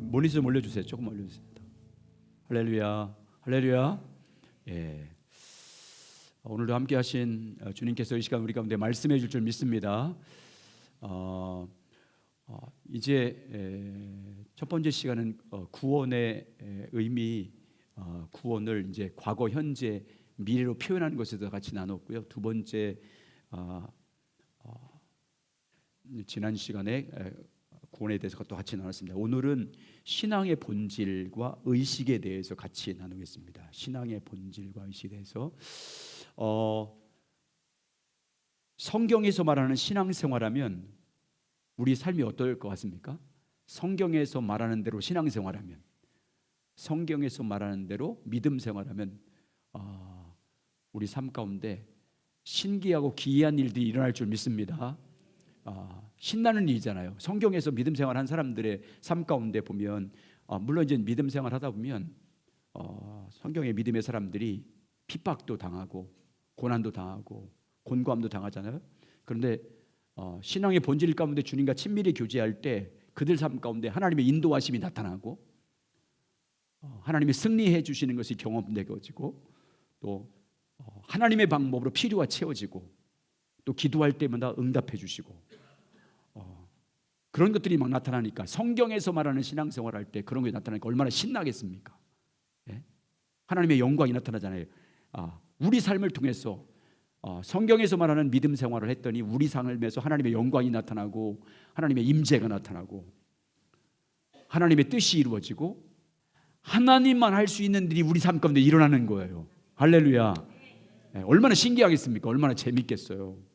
멀리 좀 올려주세요. 조금 올려주세요. 할렐루야, 할렐루야. 예. 오늘도 함께하신 주님께서 이 시간 우리 가운데 말씀해 줄 줄 믿습니다. 이제 첫 번째 시간은 구원의 의미, 구원을 이제 과거, 현재, 미래로 표현하는 것에 대해서 같이 나눴고요. 두 번째, 지난 시간에 구원에 대해서 또 같이 나눴습니다. 오늘은 신앙의 본질과 의식에 대해서 같이 나누겠습니다. 신앙의 본질과 의식에 대해서 성경에서 말하는 신앙생활하면 우리 삶이 어떨 것 같습니까? 성경에서 말하는 대로 신앙생활하면, 성경에서 말하는 대로 믿음생활하면 우리 삶 가운데 신기하고 기이한 일들이 일어날 줄 믿습니다. 신나는 일이잖아요. 성경에서 믿음생활한 사람들의 삶 가운데 보면 물론 이제 믿음생활 하다 보면 성경의 믿음의 사람들이 핍박도 당하고 고난도 당하고 곤고함도 당하잖아요. 그런데 신앙의 본질 가운데 주님과 친밀히 교제할 때 그들 삶 가운데 하나님의 인도하심이 나타나고 하나님이 승리해 주시는 것이 경험되어지고 또 하나님의 방법으로 필요가 채워지고 또 기도할 때마다 응답해 주시고 그런 것들이 막 나타나니까 성경에서 말하는 신앙생활할 때 그런 게 나타나니까 얼마나 신나겠습니까? 예? 하나님의 영광이 나타나잖아요. 우리 삶을 통해서 성경에서 말하는 믿음 생활을 했더니 우리 삶에서 하나님의 영광이 나타나고 하나님의 임재가 나타나고 하나님의 뜻이 이루어지고 하나님만 할 수 있는 일이 우리 삶 가운데 일어나는 거예요. 할렐루야. 얼마나 신기하겠습니까? 얼마나 재밌겠어요.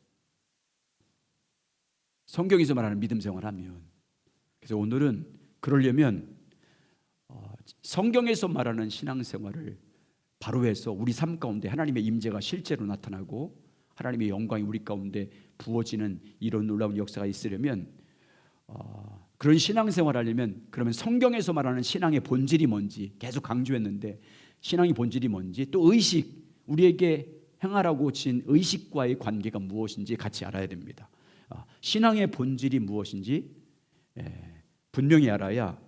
성경에서 말하는 믿음 생활하면. 그래서 오늘은 그러려면 성경에서 말하는 신앙생활을 바로 해서 우리 삶 가운데 하나님의 임재가 실제로 나타나고 하나님의 영광이 우리 가운데 부어지는 이런 놀라운 역사가 있으려면 그런 신앙생활을 하려면 그러면 성경에서 말하는 신앙의 본질이 뭔지 계속 강조했는데 신앙의 본질이 뭔지 또 의식, 우리에게 행하라고 진 의식과의 관계가 무엇인지 같이 알아야 됩니다. 신앙의 본질이 무엇인지 분명히 알아야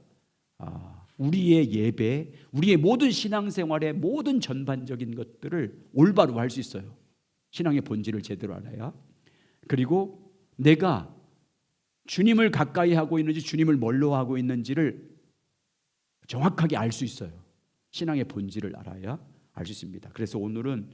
우리의 예배, 우리의 모든 신앙생활의 모든 전반적인 것들을 올바로 할 수 있어요. 신앙의 본질을 제대로 알아야. 그리고 내가 주님을 가까이 하고 있는지 주님을 멀로 하고 있는지를 정확하게 알 수 있어요. 신앙의 본질을 알아야 알 수 있습니다. 그래서 오늘은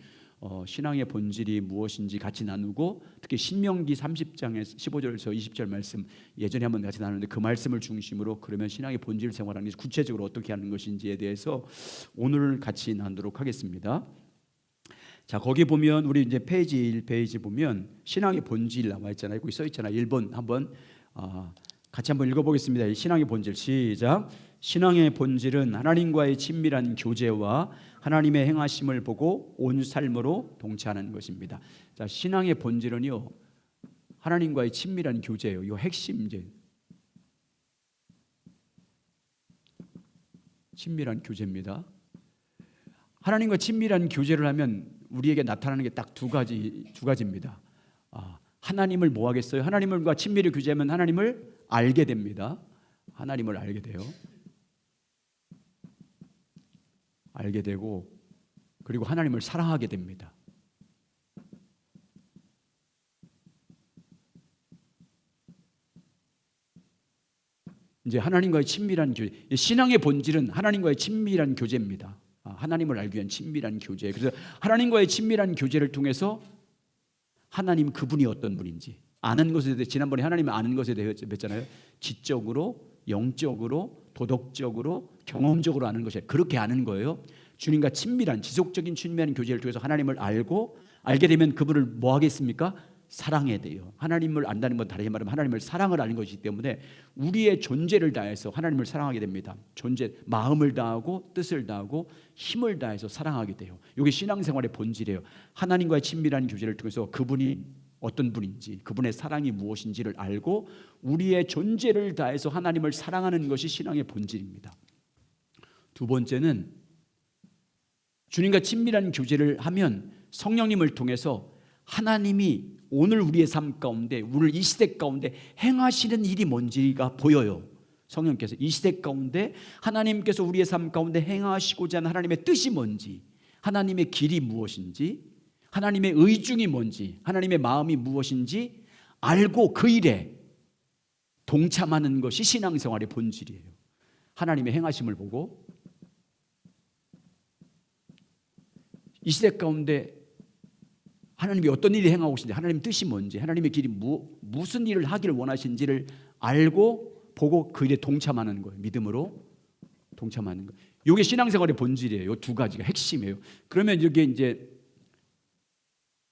신앙의 본질이 무엇인지 같이 나누고 특히 신명기 30장의 15절에서 20절 말씀 예전에 한번 같이 나눴는데 그 말씀을 중심으로 그러면 신앙의 본질 생활하는 게 구체적으로 어떻게 하는 것인지에 대해서 오늘 같이 나누도록 하겠습니다. 자, 거기 보면 우리 이제 페이지 1페이지 보면 신앙의 본질 나와 있잖아요. 거기 써 있잖아요. 1번 한번 같이 한번 읽어보겠습니다. 신앙의 본질 시작. 신앙의 본질은 하나님과의 친밀한 교제와 하나님의 행하심을 보고 온 삶으로 동체하는 것입니다. 자, 신앙의 본질은요 하나님과의 친밀한 교제예요. 이 핵심 이제 친밀한 교제입니다. 하나님과 친밀한 교제를 하면 우리에게 나타나는 게 딱 두 가지입니다. 하나님을 뭐 하겠어요? 하나님과 친밀히 교제하면 하나님을 알게 됩니다. 하나님을 알게 돼요. 알게 되고 그리고 하나님을 사랑하게 됩니다. 이제 하나님과의 친밀한 교제, 신앙의 본질은 하나님과의 친밀한 교제입니다. 하나님을 알기 위한 친밀한 교제. 그래서 하나님과의 친밀한 교제를 통해서 하나님 그분이 어떤 분인지 아는 것에 대해 지난번에 하나님을 아는 것에 대해 뵀잖아요. 지적으로, 영적으로, 도덕적으로, 경험적으로 아는 것이에요. 그렇게 아는 거예요. 주님과 친밀한 지속적인 친밀한 교제를 통해서 하나님을 알게 되면 그분을 뭐 하겠습니까? 사랑해야 돼요. 하나님을 안다는 건 다르게 말하면 하나님을 사랑을 아는 것이기 때문에 우리의 존재를 다해서 하나님을 사랑하게 됩니다. 마음을 다하고 뜻을 다하고 힘을 다해서 사랑하게 돼요. 이게 신앙생활의 본질이에요. 하나님과의 친밀한 교제를 통해서 그분이 어떤 분인지 그분의 사랑이 무엇인지를 알고 우리의 존재를 다해서 하나님을 사랑하는 것이 신앙의 본질입니다. 두 번째는 주님과 친밀한 교제를 하면 성령님을 통해서 하나님이 오늘 우리의 삶 가운데 오늘 이 시대 가운데 행하시는 일이 뭔지가 보여요. 성령께서 이 시대 가운데 하나님께서 우리의 삶 가운데 행하시고자 하는 하나님의 뜻이 뭔지, 하나님의 길이 무엇인지, 하나님의 의중이 뭔지, 하나님의 마음이 무엇인지 알고 그 일에 동참하는 것이 신앙생활의 본질이에요. 하나님의 행하심을 보고 이 시대 가운데 하나님이 어떤 일을 행하고 계신지, 하나님의 뜻이 뭔지, 하나님의 길이 무슨 일을 하기를 원하신지를 알고 보고 그 일에 동참하는 거예요. 믿음으로 동참하는 거예요. 이게 신앙생활의 본질이에요. 이 두 가지가 핵심이에요. 그러면 이게 이제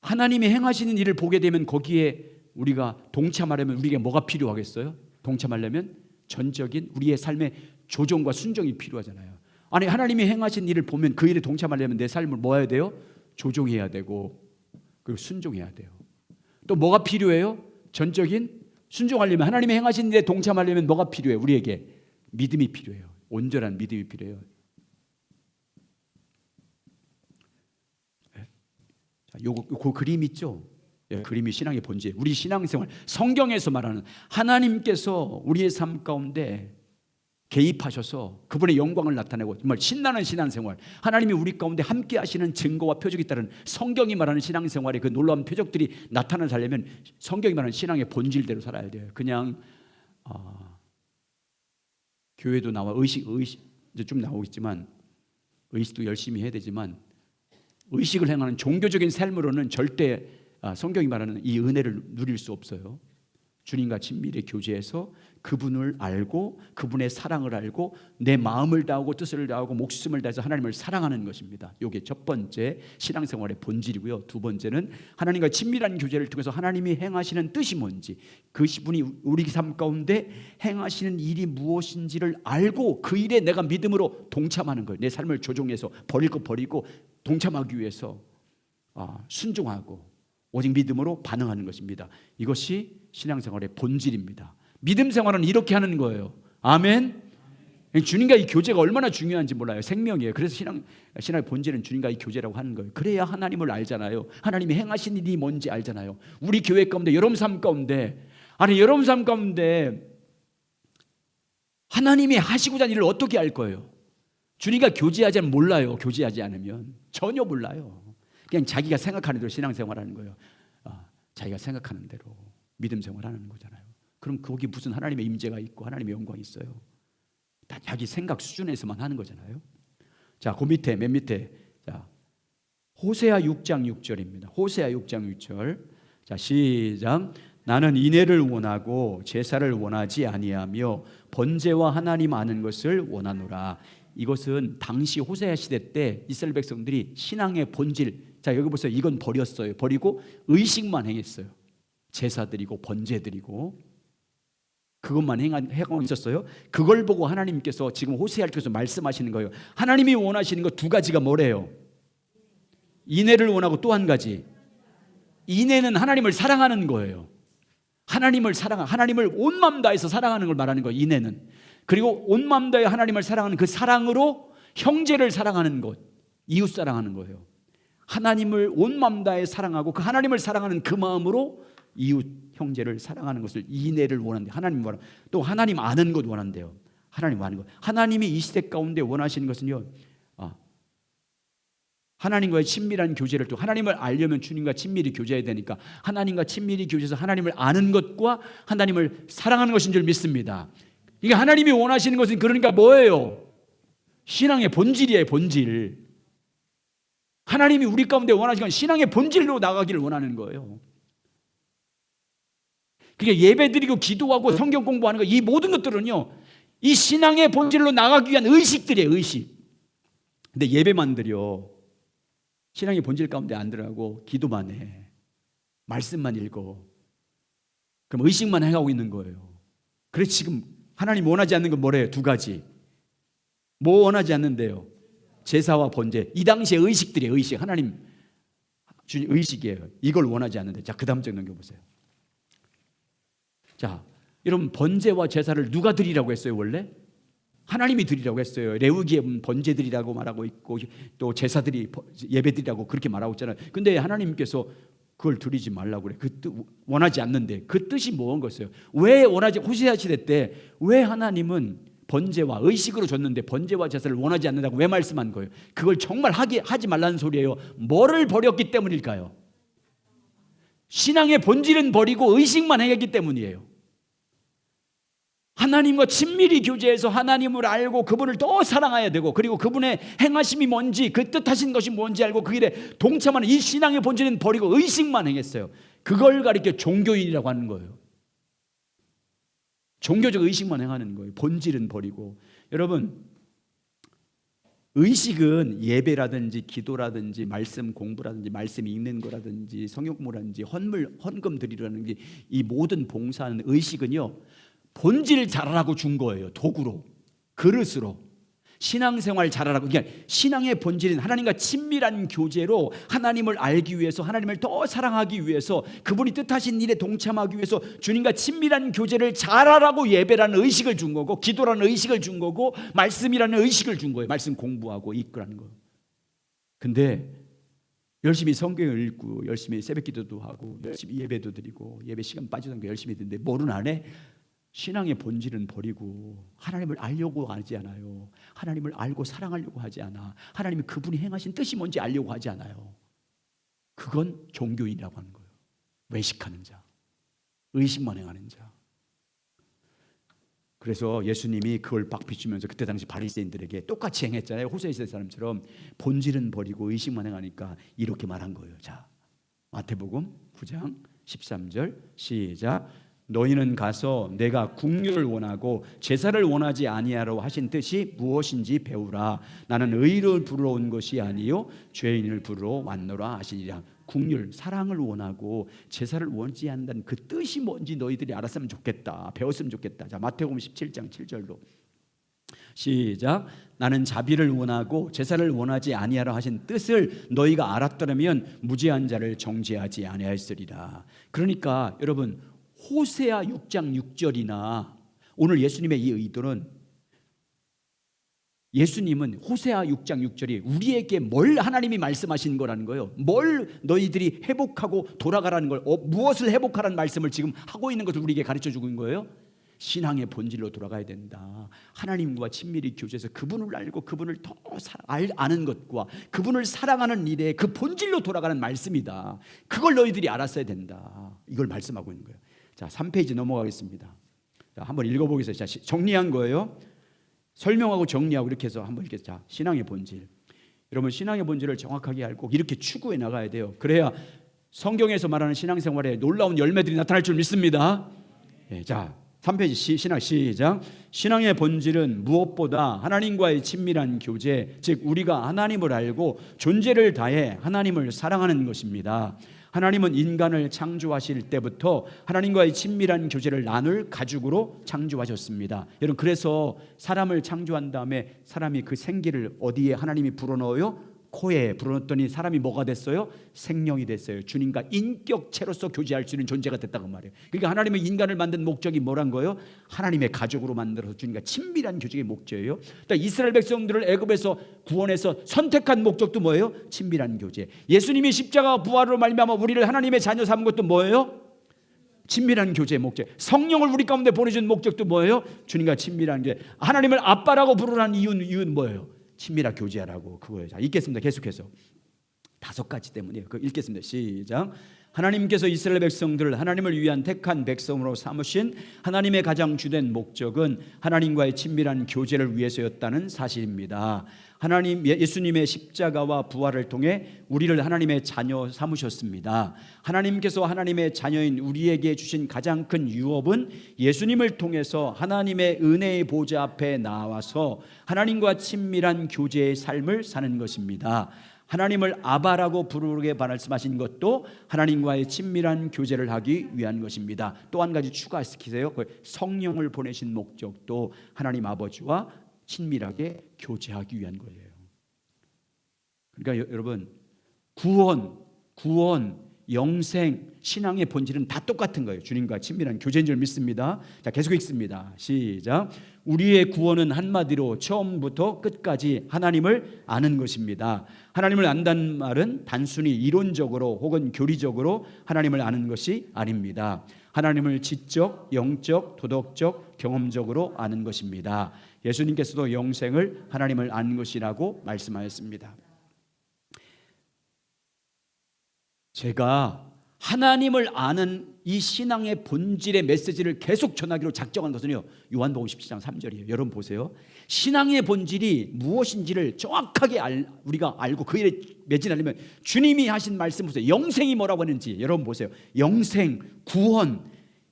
하나님이 행하시는 일을 보게 되면 거기에 우리가 동참하려면 우리에게 뭐가 필요하겠어요? 동참하려면 전적인 우리의 삶의 조정과 순종이 필요하잖아요. 아니 하나님이 행하신 일을 보면 그 일에 동참하려면 내 삶을 뭐 해야 돼요? 조종해야 되고 그리고 순종해야 돼요. 또 뭐가 필요해요? 전적인 순종하려면 하나님이 행하신 일에 동참하려면 뭐가 필요해요? 우리에게 믿음이 필요해요. 온전한 믿음이 필요해요. 그 그림 있죠? 그림이 신앙의 본질. 우리 신앙생활 성경에서 말하는 하나님께서 우리의 삶 가운데 개입하셔서 그분의 영광을 나타내고 정말 신나는 신앙생활, 하나님이 우리 가운데 함께 하시는 증거와 표적이 따른 성경이 말하는 신앙생활의 그 놀라운 표적들이 나타나서 살려면 성경이 말하는 신앙의 본질대로 살아야 돼요. 그냥 교회도 나와 의식 이제 좀 나오겠지만 의식도 열심히 해야 되지만 의식을 행하는 종교적인 삶으로는 절대 성경이 말하는 이 은혜를 누릴 수 없어요. 주님과 친밀히 교제해서 그분을 알고 그분의 사랑을 알고 내 마음을 다하고 뜻을 다하고 목숨을 다해서 하나님을 사랑하는 것입니다. 이게 첫 번째 신앙생활의 본질이고요. 두 번째는 하나님과 친밀한 교제를 통해서 하나님이 행하시는 뜻이 뭔지, 그분이 우리 삶 가운데 행하시는 일이 무엇인지를 알고 그 일에 내가 믿음으로 동참하는 거예요. 내 삶을 조종해서 버릴 거 버리고 동참하기 위해서 순종하고 오직 믿음으로 반응하는 것입니다. 이것이 신앙생활의 본질입니다. 믿음 생활은 이렇게 하는 거예요. 아멘. 주님과 이 교제가 얼마나 중요한지 몰라요. 생명이에요. 그래서 신앙의 본질은 주님과 이 교제라고 하는 거예요. 그래야 하나님을 알잖아요. 하나님이 행하신 일이 뭔지 알잖아요. 우리 교회 가운데 여러분 삶 가운데 여러분 삶 가운데 하나님이 하시고자 하는 일을 어떻게 알 거예요? 주님과 교제하지 않으면 몰라요. 교제하지 않으면 전혀 몰라요. 그냥 자기가 생각하는 대로 신앙생활하는 거예요. 자기가 생각하는 대로 믿음 생활하는 거잖아요. 그럼 거기 무슨 하나님의 임재가 있고 하나님의 영광이 있어요? 다 자기 생각 수준에서만 하는 거잖아요. 자, 그 밑에 맨 밑에 호세아 6장 6절입니다. 호세아 6장 6절. 자, 시작. 나는 인애를 원하고 제사를 원하지 아니하며 번제와 하나님 아는 것을 원하노라. 이것은 당시 호세아 시대 때 이스라엘 백성들이 신앙의 본질, 자 여기 보세요. 이건 버렸어요. 버리고 의식만 행했어요. 제사 드리고 번제 드리고 그것만 행하고 있었어요. 그걸 보고 하나님께서 지금 호세아를 통해서 말씀하시는 거예요. 하나님이 원하시는 거 두 가지가 뭐래요? 인애를 원하고 또 한 가지, 인애는 하나님을 사랑하는 거예요. 하나님을 온 마음 다해서 사랑하는 걸 말하는 거예요. 인애는. 그리고 온 마음 다해 하나님을 사랑하는 그 사랑으로 형제를 사랑하는 것, 이웃 사랑하는 거예요. 하나님을 온 마음 다해 사랑하고 그 하나님을 사랑하는 그 마음으로 이웃 형제를 사랑하는 것을 인애를 원한대. 하나님 원한. 또 하나님 아는 것 원한대요. 하나님 아는 것. 하나님이 이 시대 가운데 원하시는 것은요. 하나님과의 친밀한 교제를 또 하나님을 알려면 주님과 친밀히 교제해야 되니까 하나님과 친밀히 교제해서 하나님을 아는 것과 하나님을 사랑하는 것인 줄 믿습니다. 이게 하나님이 원하시는 것은 그러니까 뭐예요? 신앙의 본질이에요. 본질. 하나님이 우리 가운데 원하시는 건 신앙의 본질로 나가기를 원하는 거예요. 그게 예배드리고 기도하고 성경 공부하는 거, 이 모든 것들은요 이 신앙의 본질로 나가기 위한 의식들이에요. 의식. 근데 예배만 드려 신앙의 본질 가운데 안 들어가고 기도만 해, 말씀만 읽어, 그럼 의식만 해가고 있는 거예요. 그래서 지금 하나님 원하지 않는 건 뭐래요? 두 가지. 뭐 원하지 않는데요? 제사와 번제. 이 당시의 의식들이에요. 의식. 하나님 주님 의식이에요. 이걸 원하지 않는데. 자, 그 다음 장 넘겨보세요. 자, 여러분 번제와 제사를 누가 드리라고 했어요? 원래 하나님이 드리라고 했어요. 레위기에 번제 드리라고 말하고 있고 또 제사들이 예배 드리라고 그렇게 말하고 있잖아요. 근데 하나님께서 그걸 드리지 말라고 그래. 그 뜻 원하지 않는데 그 뜻이 뭔 것이에요? 왜 원하지? 호세아 시대 때 왜 하나님은 번제와 의식으로 줬는데 번제와 제사를 원하지 않는다고 왜 말씀한 거예요? 그걸 정말 하지 말라는 소리예요. 뭐를 버렸기 때문일까요? 신앙의 본질은 버리고 의식만 행했기 때문이에요. 하나님과 친밀히 교제해서 하나님을 알고 그분을 더 사랑해야 되고, 그리고 그분의 행하심이 뭔지, 그 뜻하신 것이 뭔지 알고 그 일에 동참하는 이 신앙의 본질은 버리고 의식만 행했어요. 그걸 가리켜 종교인이라고 하는 거예요. 종교적 의식만 행하는 거예요. 본질은 버리고. 여러분, 의식은 예배라든지 기도라든지 말씀 공부라든지 말씀 읽는 거라든지 성경 공부라든지 헌금 드리라는 게, 이 모든 봉사하는 의식은요, 본질 잘하라고 준 거예요. 도구로, 그릇으로. 신앙생활 잘하라고. 그러니까 신앙의 본질은 하나님과 친밀한 교제로 하나님을 알기 위해서, 하나님을 더 사랑하기 위해서, 그분이 뜻하신 일에 동참하기 위해서 주님과 친밀한 교제를 잘하라고 예배라는 의식을 준 거고, 기도라는 의식을 준 거고, 말씀이라는 의식을 준 거예요. 말씀 공부하고 이끌라는 거. 근데 열심히 성경을 읽고 열심히 새벽기도도 하고 열심히 예배도 드리고 예배 시간 빠지던 거 열심히 듣는데 뭐는 안 해? 신앙의 본질은 버리고 하나님을 알려고 하지 않아요. 하나님을 알고 사랑하려고 하지 않아. 하나님이 그분이 행하신 뜻이 뭔지 알려고 하지 않아요. 그건 종교인이라고 하는 거예요. 외식하는 자, 의식만 행하는 자. 그래서 예수님이 그걸 막 비추면서 그때 당시 바리새인들에게 똑같이 행했잖아요. 호세아 시대 사람처럼 본질은 버리고 의식만 행하니까 이렇게 말한 거예요. 자, 마태복음 9장 13절 시작. 너희는 가서 내가 국류를 원하고 제사를 원하지 아니하라고 하신 뜻이 무엇인지 배우라. 나는 의를 부르러 온 것이 아니요 죄인을 부르러 왔노라 하시니라. 국률, 사랑을 원하고 제사를 원하지 않는다는 그 뜻이 뭔지 너희들이 알았으면 좋겠다. 배웠으면 좋겠다. 자, 마태복음 17장 7절로 시작. 나는 자비를 원하고 제사를 원하지 아니하라 하신 뜻을 너희가 알았더라면 무죄한 자를 정죄하지 아니하였으리라. 그러니까 여러분, 호세아 6장 6절이나 오늘 예수님의 이 의도는, 예수님은 호세아 6장 6절이 우리에게 뭘 하나님이 말씀하신 거라는 거예요. 뭘 너희들이 회복하고 돌아가라는 걸, 무엇을 회복하라는 말씀을 지금 하고 있는 것을 우리에게 가르쳐 주고 있는 거예요. 신앙의 본질로 돌아가야 된다. 하나님과 친밀히 교제해서 그분을 알고 그분을 더 아는 것과 그분을 사랑하는 일에 그 본질로 돌아가는 말씀이다. 그걸 너희들이 알았어야 된다. 이걸 말씀하고 있는 거예요. 자, 3페이지 넘어가겠습니다. 자, 한번 읽어보겠습니다. 자, 정리한 거예요. 설명하고 정리하고 이렇게 해서 한번 읽겠습니다. 자, 신앙의 본질. 여러분, 신앙의 본질을 정확하게 알고 이렇게 추구해 나가야 돼요. 그래야 성경에서 말하는 신앙생활에 놀라운 열매들이 나타날 줄 믿습니다. 네, 자, 3페이지 신앙 시작. 신앙의 본질은 무엇보다 하나님과의 친밀한 교제, 즉 우리가 하나님을 알고 존재를 다해 하나님을 사랑하는 것입니다. 하나님은 인간을 창조하실 때부터 하나님과의 친밀한 교제를 나눌 가죽으로 창조하셨습니다. 여러분, 그래서 사람을 창조한 다음에 사람이 그 생기를 어디에 하나님이 불어넣어요? 코에 불어넣었더니 사람이 뭐가 됐어요? 생명이 됐어요. 주님과 인격체로서 교제할 수 있는 존재가 됐다고 말해요. 그러니까 하나님의 인간을 만든 목적이 뭐란 거예요? 하나님의 가족으로 만들어서 주님과 친밀한 교제의 목적이에요. 그러니까 이스라엘 백성들을 애굽에서 구원해서 선택한 목적도 뭐예요? 친밀한 교제. 예수님이 십자가 부활로 말미암아 우리를 하나님의 자녀 삼은 것도 뭐예요? 친밀한 교제의 목적. 성령을 우리 가운데 보내준 목적도 뭐예요? 주님과 친밀한 교제. 하나님을 아빠라고 부르라는 이유는 뭐예요? 친밀한 교제하라고, 그거예요. 자, 읽겠습니다. 계속해서 5가지 때문에 읽겠습니다. 시작. 하나님께서 이스라엘 백성들을 하나님을 위한 택한 백성으로 삼으신 하나님의 가장 주된 목적은 하나님과의 친밀한 교제를 위해서였다는 사실입니다. 하나님, 예수님의 십자가와 부활을 통해 우리를 하나님의 자녀 삼으셨습니다. 하나님께서 하나님의 자녀인 우리에게 주신 가장 큰 유업은 예수님을 통해서 하나님의 은혜의 보좌 앞에 나와서 하나님과 친밀한 교제의 삶을 사는 것입니다. 하나님을 아바라고 부르게 말씀하신 것도 하나님과의 친밀한 교제를 하기 위한 것입니다. 또 한 가지 추가시키세요. 성령을 보내신 목적도 하나님 아버지와 친밀하게 교제하기 위한 거예요. 그러니까 여러분, 구원, 영생, 신앙의 본질은 다 똑같은 거예요. 주님과 친밀한 교제인 줄 믿습니다. 자, 계속 읽습니다. 시작. 우리의 구원은 한마디로 처음부터 끝까지 하나님을 아는 것입니다. 하나님을 안다는 말은 단순히 이론적으로 혹은 교리적으로 하나님을 아는 것이 아닙니다. 하나님을 지적, 영적, 도덕적, 경험적으로 아는 것입니다. 예수님께서도 영생을 하나님을 아는 것이라고 말씀하였습니다. 제가 하나님을 아는 이 신앙의 본질의 메시지를 계속 전하기로 작정한 것은요, 요한복음 17장 3절이에요. 여러분 보세요. 신앙의 본질이 무엇인지를 정확하게 우리가 알고 그 일에 매진하려면 주님이 하신 말씀 보세요. 영생이 뭐라고 했는지 여러분 보세요. 영생, 구원,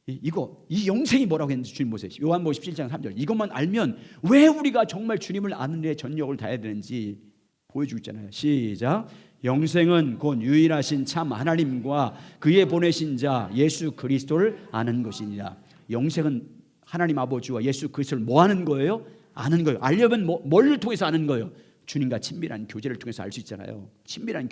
이 영생이 뭐라고 했는지 주님 보세요. 요한복음 17장 3절. 이것만 알면 왜 우리가 정말 주님을 아는 데 전력을 다해야 되는지 보여주고 있잖아요. 시작. 영생은 곧 유일하신 참 하나님과 그의 보내신 자 예수 그리스도를 아는 것이니라. 영생은 하나님 아버지와 예수 그리스도를 뭐 하는 거예요? 아는 거예요. 알려면 뭘 통해서 아는 거예요? 주님과 친밀한 교제를 통해서 알 수 있잖아요. 친밀한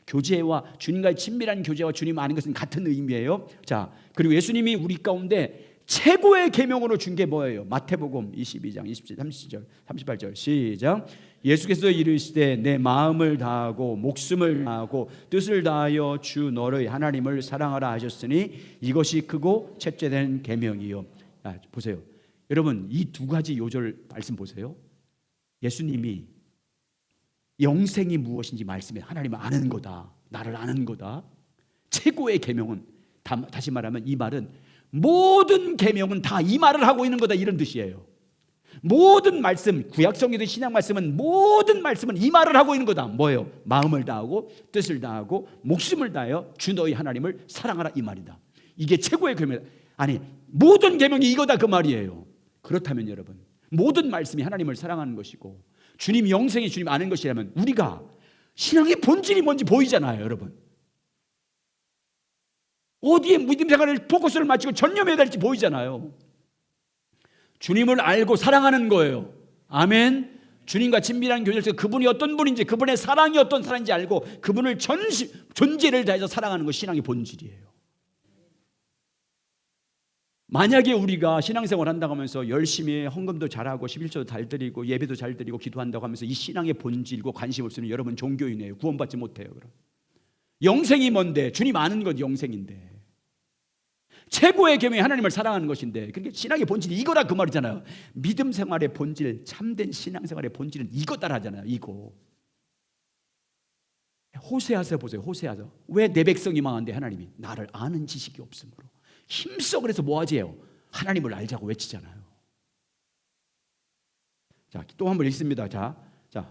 교제와 주님과의 친밀한 교제와 주님 아는 것은 같은 의미예요. 자, 그리고 예수님이 우리 가운데 최고의 계명으로 준 게 뭐예요? 마태복음 22장 27, 30절, 38절 시작. 예수께서 이르시되 내 마음을 다하고 목숨을 다하고 뜻을 다하여 주 너의 하나님을 사랑하라 하셨으니 이것이 크고 첫째 된 계명이요. 보세요. 여러분 이 두 가지 요절 말씀 보세요. 예수님이 영생이 무엇인지 말씀해. 하나님을 아는 거다. 나를 아는 거다. 최고의 계명은 다시 말하면 이 말은 모든 계명은 다 이 말을 하고 있는 거다 이런 뜻이에요. 모든 말씀, 구약성경의 신약 말씀은 모든 말씀은 이 말을 하고 있는 거다. 뭐예요? 마음을 다하고 뜻을 다하고 목숨을 다하여 주 너희 하나님을 사랑하라 이 말이다. 이게 최고의 계명. 아니 모든 계명이 이거다 그 말이에요. 그렇다면 여러분 모든 말씀이 하나님을 사랑하는 것이고 주님 영생이 주님 아는 것이라면 우리가 신앙의 본질이 뭔지 보이잖아요. 여러분 어디에 믿음 생활을 포커스를 맞추고 전념해야 될지 보이잖아요. 주님을 알고 사랑하는 거예요. 아멘. 주님과 친밀한 교제에서 그분이 어떤 분인지 그분의 사랑이 어떤 사랑인지 알고 그분을 존재를 다해서 사랑하는 것이 신앙의 본질이에요. 만약에 우리가 신앙생활 한다고 하면서 열심히 헌금도 잘하고 11조도 잘 드리고 예배도 잘 드리고 기도한다고 하면서 이 신앙의 본질과 관심 없으면 여러분 종교인이에요. 구원받지 못해요. 그럼 영생이 뭔데? 주님 아는 것 영생인데 최고의 계명이 하나님을 사랑하는 것인데 그러니까 신앙의 본질이 이거라 그 말이잖아요. 믿음 생활의 본질, 참된 신앙생활의 본질은 이거다 하잖아요. 이거 호세아서 보세요. 호세아서 왜 내 백성이 망한데 하나님이 나를 아는 지식이 없으므로 힘써 그래서 뭐하지요? 하나님을 알자고 외치잖아요. 자, 또 한 번 읽습니다. 자,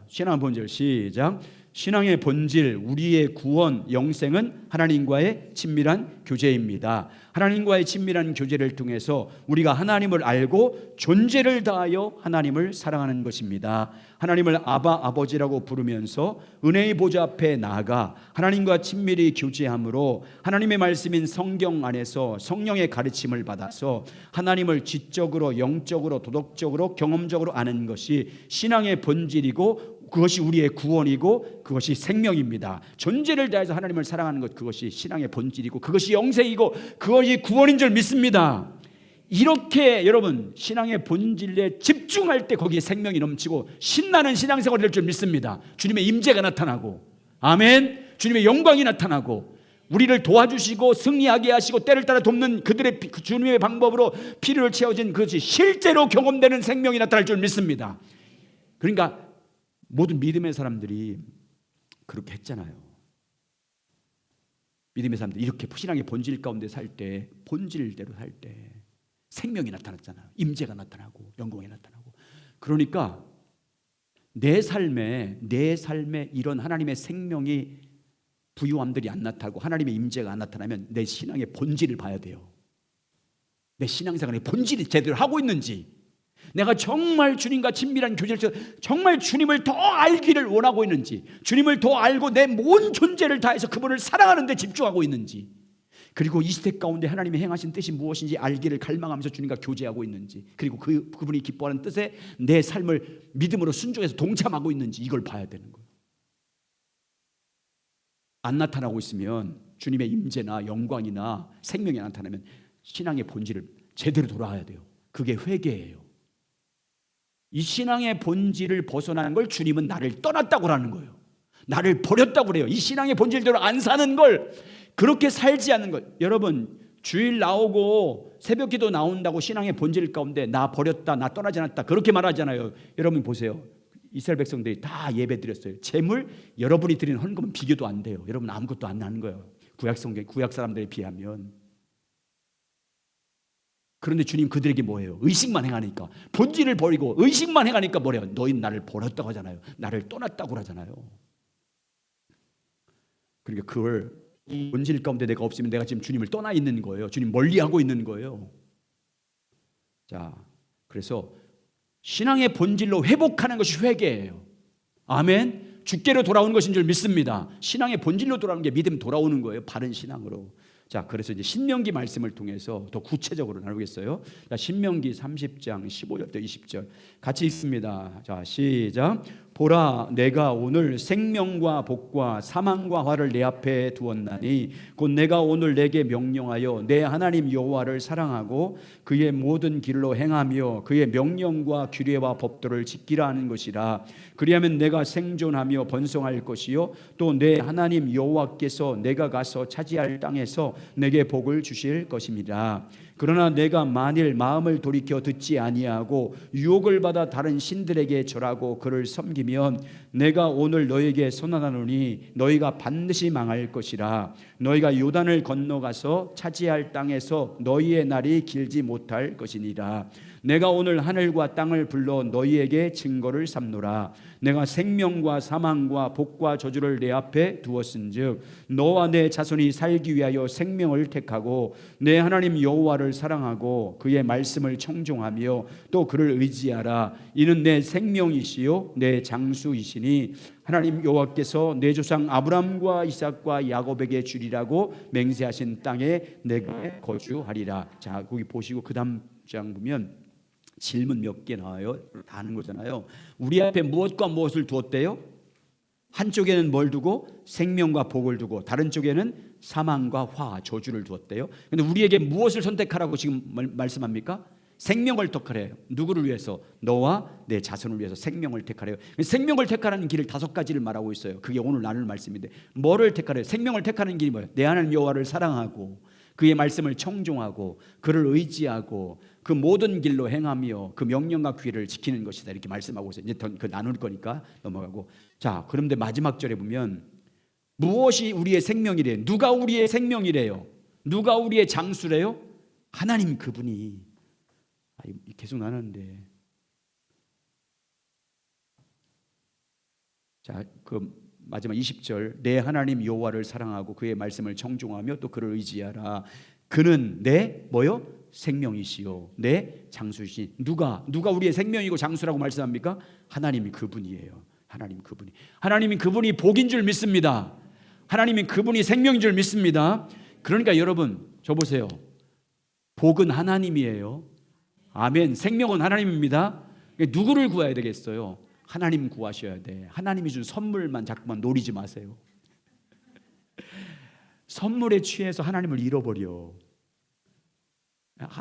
신앙의 본질 시작. 신앙의 본질, 우리의 구원, 영생은 하나님과의 친밀한 교제입니다. 하나님과의 친밀한 교제를 통해서 우리가 하나님을 알고 존재를 다하여 하나님을 사랑하는 것입니다. 하나님을 아버지라고 부르면서 은혜의 보좌 앞에 나아가 하나님과 친밀히 교제함으로 하나님의 말씀인 성경 안에서 성령의 가르침을 받아서 하나님을 지적으로, 영적으로, 도덕적으로, 경험적으로 아는 것이 신앙의 본질이고 그것이 우리의 구원이고 그것이 생명입니다. 존재를 다해서 하나님을 사랑하는 것, 그것이 신앙의 본질이고 그것이 영생이고 그것이 구원인 줄 믿습니다. 이렇게 여러분 신앙의 본질에 집중할 때 거기에 생명이 넘치고 신나는 신앙생활이 될 줄 믿습니다. 주님의 임재가 나타나고 아멘. 주님의 영광이 나타나고 우리를 도와주시고 승리하게 하시고 때를 따라 돕는 그들의 주님의 방법으로 필요를 채워진 그것이 실제로 경험되는 생명이 나타날 줄 믿습니다. 그러니까 모든 믿음의 사람들이 그렇게 했잖아요. 믿음의 사람들이 이렇게 신앙의 본질 가운데 살 때 본질대로 살 때 생명이 나타났잖아요. 임재가 나타나고 영광이 나타나고. 그러니까 내 삶에 이런 하나님의 생명이 부유함들이 안 나타나고 하나님의 임재가 안 나타나면 내 신앙의 본질을 봐야 돼요. 내 신앙생활의 본질이 제대로 하고 있는지, 내가 정말 주님과 친밀한 교제를 정말 주님을 더 알기를 원하고 있는지, 주님을 더 알고 내 온 존재를 다해서 그분을 사랑하는 데 집중하고 있는지, 그리고 이 시대 가운데 하나님이 행하신 뜻이 무엇인지 알기를 갈망하면서 주님과 교제하고 있는지, 그리고 그분이 기뻐하는 뜻에 내 삶을 믿음으로 순종해서 동참하고 있는지, 이걸 봐야 되는 거예요. 안 나타나고 있으면, 주님의 임재나 영광이나 생명이 나타나면 신앙의 본질을 제대로 돌아야 돼요. 그게 회개예요. 이 신앙의 본질을 벗어나는 걸 주님은 나를 떠났다고 하는 거예요. 나를 버렸다고 그래요. 이 신앙의 본질대로 안 사는 걸, 그렇게 살지 않는 것. 여러분, 주일 나오고 새벽기도 나온다고 신앙의 본질 가운데 나 버렸다, 나 떠나지 않았다 그렇게 말하잖아요. 여러분 보세요. 이스라엘 백성들이 다 예배 드렸어요. 재물, 여러분이 드리는 헌금은 비교도 안 돼요. 여러분 아무것도 안 나는 거예요. 구약 사람들에 비하면. 그런데 주님 그들에게 뭐예요? 의식만 행하니까, 본질을 버리고 의식만 행하니까 뭐래요? 너희는 나를 버렸다고 하잖아요. 나를 떠났다고 하잖아요. 그러니까 그걸 본질 가운데 내가 없으면 내가 지금 주님을 떠나 있는 거예요. 주님 멀리하고 있는 거예요. 자, 그래서 신앙의 본질로 회복하는 것이 회개예요. 아멘. 주께로 돌아오는 것인 줄 믿습니다. 신앙의 본질로 돌아오는 게 믿음 돌아오는 거예요. 바른 신앙으로. 자, 그래서 이제 신명기 말씀을 통해서 더 구체적으로 나누겠어요. 자, 신명기 30장 15절부터 20절 같이 읽습니다. 자, 시작. 보라, 내가 오늘 생명과 복과 사망과 화를 내 앞에 두었나니 곧 내가 오늘 내게 명령하여 내 하나님 여호와를 사랑하고 그의 모든 길로 행하며 그의 명령과 규례와 법도를 지키라 하는 것이라. 그리하면 내가 생존하며 번성할 것이요 또 내 하나님 여호와께서 내가 가서 차지할 땅에서 내게 복을 주실 것입니다. 그러나 내가 만일 마음을 돌이켜 듣지 아니하고 유혹을 받아 다른 신들에게 절하고 그를 섬기면 내가 오늘 너에게 선언하노니 너희가 반드시 망할 것이라. 너희가 요단을 건너가서 차지할 땅에서 너희의 날이 길지 못할 것이니라. 내가 오늘 하늘과 땅을 불러 너희에게 증거를 삼노라. 내가 생명과 사망과 복과 저주를 내 앞에 두었은즉 너와 내 자손이 살기 위하여 생명을 택하고 내 하나님 여호와를 사랑하고 그의 말씀을 청종하며 또 그를 의지하라. 이는 내 생명이시요 내 장수이시니 하나님 여호와께서 내 조상 아브람과 이삭과 야곱에게 주리라고 맹세하신 땅에 내가 거주하리라. 자, 거기 보시고 그 다음 장 보면 질문 몇 개 나와요. 다 아는 거잖아요. 우리 앞에 무엇과 무엇을 두었대요? 한쪽에는 뭘 두고? 생명과 복을 두고 다른 쪽에는 사망과 화, 저주를 두었대요. 그런데 우리에게 무엇을 선택하라고 지금 말씀합니까? 생명을 택하래요. 누구를 위해서? 너와 내 자손을 위해서 생명을 택하래요. 생명을 택하라는 길을 5가지를 말하고 있어요. 그게 오늘 나눌 말씀인데 뭐를 택하래요? 생명을 택하는 길이 뭐예요? 내 하나님 여호와를 사랑하고 그의 말씀을 청종하고 그를 의지하고 그 모든 길로 행하며 그 명령과 규례를 지키는 것이다. 이렇게 말씀하고 있어요. 이제 그 나눌 거니까 넘어가고. 자, 그런데 마지막 절에 보면 무엇이 우리의 생명이래요? 누가 우리의 생명이래요? 누가 우리의 장수래요? 하나님 그분이. 계속 나누는데. 자, 그 마지막 20절. 내 하나님 여호와를 사랑하고 그의 말씀을 청종하며 또 그를 의지하라. 그는 내 뭐요? 생명이시요 내 장수이시. 누가 우리의 생명이고 장수라고 말씀합니까? 하나님이 그분이에요. 하나님이 그분이 복인 줄 믿습니다. 하나님이 그분이 생명인 줄 믿습니다. 그러니까 여러분 저 보세요. 복은 하나님이에요. 아멘. 생명은 하나님입니다. 누구를 구해야 되겠어요? 하나님 구하셔야 돼. 하나님이 준 선물만 자꾸만 노리지 마세요. 선물에 취해서 하나님을 잃어버려.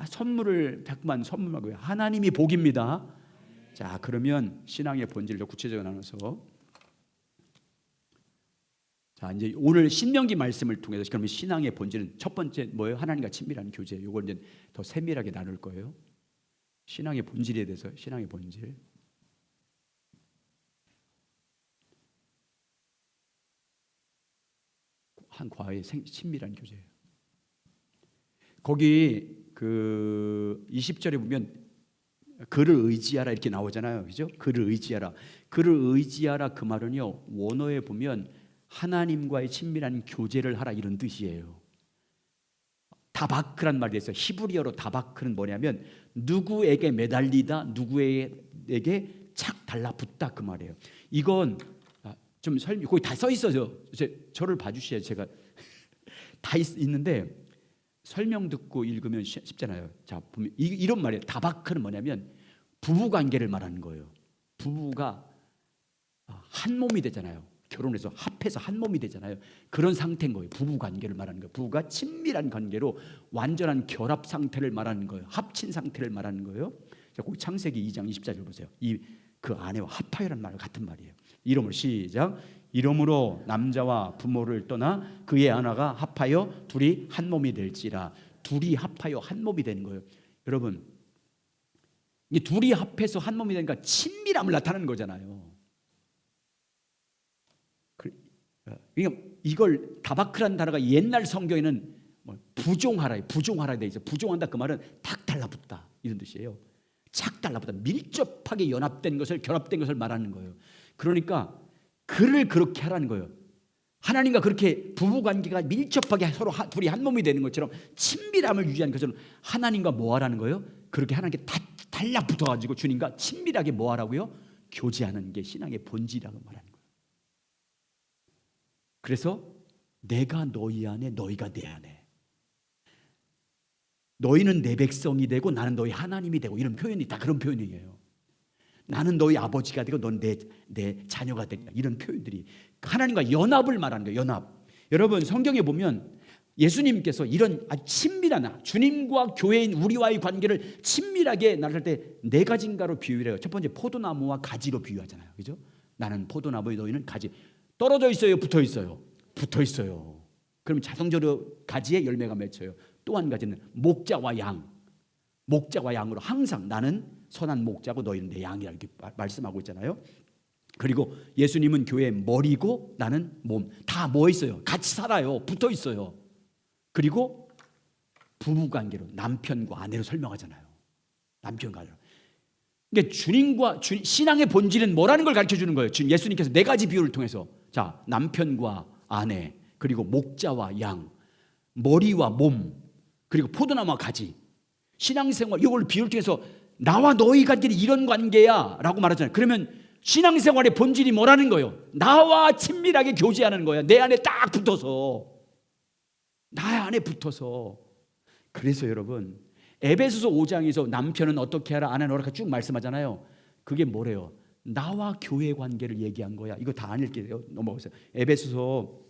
선물을 자꾸만 선물하고요. 하나님이 복입니다. 자, 그러면 신앙의 본질을 구체적으로 나눠서 자, 이제 오늘 신명기 말씀을 통해서 그러면 신앙의 본질은 첫 번째 뭐예요? 하나님과 친밀한 교제. 이걸 이제 더 세밀하게 나눌 거예요. 신앙의 본질에 대해서 신앙의 본질. 한 과의 친밀한 교제예요. 거기 그 20절에 보면 그를 의지하라 이렇게 나오잖아요. 그죠? 그를 의지하라. 그를 의지하라 그 말은요. 원어에 보면 하나님과의 친밀한 교제를 하라 이런 뜻이에요. 다바크란 말이 있어요. 히브리어로 다바크는 뭐냐면 누구에게 매달리다, 누구에게 착 달라붙다 그 말이에요. 이건 좀 거기 다 써 있어요. 저를 봐주셔야 제가 다 있는데 설명 듣고 읽으면 쉽잖아요. 자, 보면 이런 말이에요. 다바크는 뭐냐면 부부 관계를 말하는 거예요. 부부가 한 몸이 되잖아요. 결혼해서 합해서 한 몸이 되잖아요. 그런 상태인 거예요. 부부 관계를 말하는 거예요. 부부가 친밀한 관계로 완전한 결합 상태를 말하는 거예요. 합친 상태를 말하는 거예요. 자, 거기 창세기 2장 24절 보세요. 그 아내와 합하여라는 말 같은 말이에요. 이름으로 시작. 이름으로 남자와 부모를 떠나 그의 아내가 합하여 둘이 한 몸이 될지라. 둘이 합하여 한 몸이 되는 거예요. 여러분, 이 둘이 합해서 한 몸이 되니까 친밀함을 나타내는 거잖아요. 그러니까 이걸 다바크라는 단어가 옛날 성경에는 부종하라 돼 있어요. 부종한다 그 말은 탁 달라붙다 이런 뜻이에요. 착 달라붙다, 밀접하게 결합된 것을 말하는 거예요. 그러니까 그를 그렇게 하라는 거예요. 하나님과 그렇게 부부관계가 밀접하게 서로 둘이 한 몸이 되는 것처럼 친밀함을 유지하는 것처럼 하나님과 뭐 하라는 거예요? 그렇게 하나님께 달라붙어가지고 주님과 친밀하게 뭐 하라고요? 교제하는 게 신앙의 본질이라고 말하는 거예요. 그래서 내가 너희 안에 너희가 내 안에, 너희는 내 백성이 되고 나는 너희 하나님이 되고, 이런 표현이 다 그런 표현이에요. 나는 너희 아버지가 되고 넌 내 자녀가 되고, 이런 표현들이 하나님과 연합을 말하는 거예요. 연합. 여러분, 성경에 보면 예수님께서 이런 아주 친밀한 주님과 교회인 우리와의 관계를 친밀하게 나눌 때 네 가지인가로 비유를 해요. 첫 번째, 포도나무와 가지로 비유하잖아요. 그죠? 나는 포도나무에 너희는 가지. 떨어져 있어요, 붙어 있어요? 붙어 있어요. 그럼 자동적으로 가지에 열매가 맺혀요. 또 한 가지는 목자와 양. 목자와 양으로 항상 나는 선한 목자고 너희는 내 양이라 이렇게 말씀하고 있잖아요. 그리고 예수님은 교회의 머리고 나는 몸. 다 뭐 있어요? 같이 살아요. 붙어 있어요. 그리고 부부관계로 남편과 아내로 설명하잖아요. 남편과 아내로. 그러니까 주님과 신앙의 본질은 뭐라는 걸 가르쳐 주는 거예요. 예수님께서 네 가지 비유를 통해서, 자, 남편과 아내, 그리고 목자와 양, 머리와 몸, 그리고 포도나무와 가지. 신앙생활, 이걸 비유를 통해서 나와 너희 관계는 이런 관계야 라고 말하잖아요. 그러면 신앙생활의 본질이 뭐라는 거예요? 나와 친밀하게 교제하는 거야. 내 안에 딱 붙어서, 나의 안에 붙어서. 그래서 여러분, 에베소서 5장에서 남편은 어떻게 하라, 아내는 어떻게 쭉 말씀하잖아요. 그게 뭐래요? 나와 교회 관계를 얘기한 거야. 이거 다 안 읽게요. 넘어가세요. 에베소서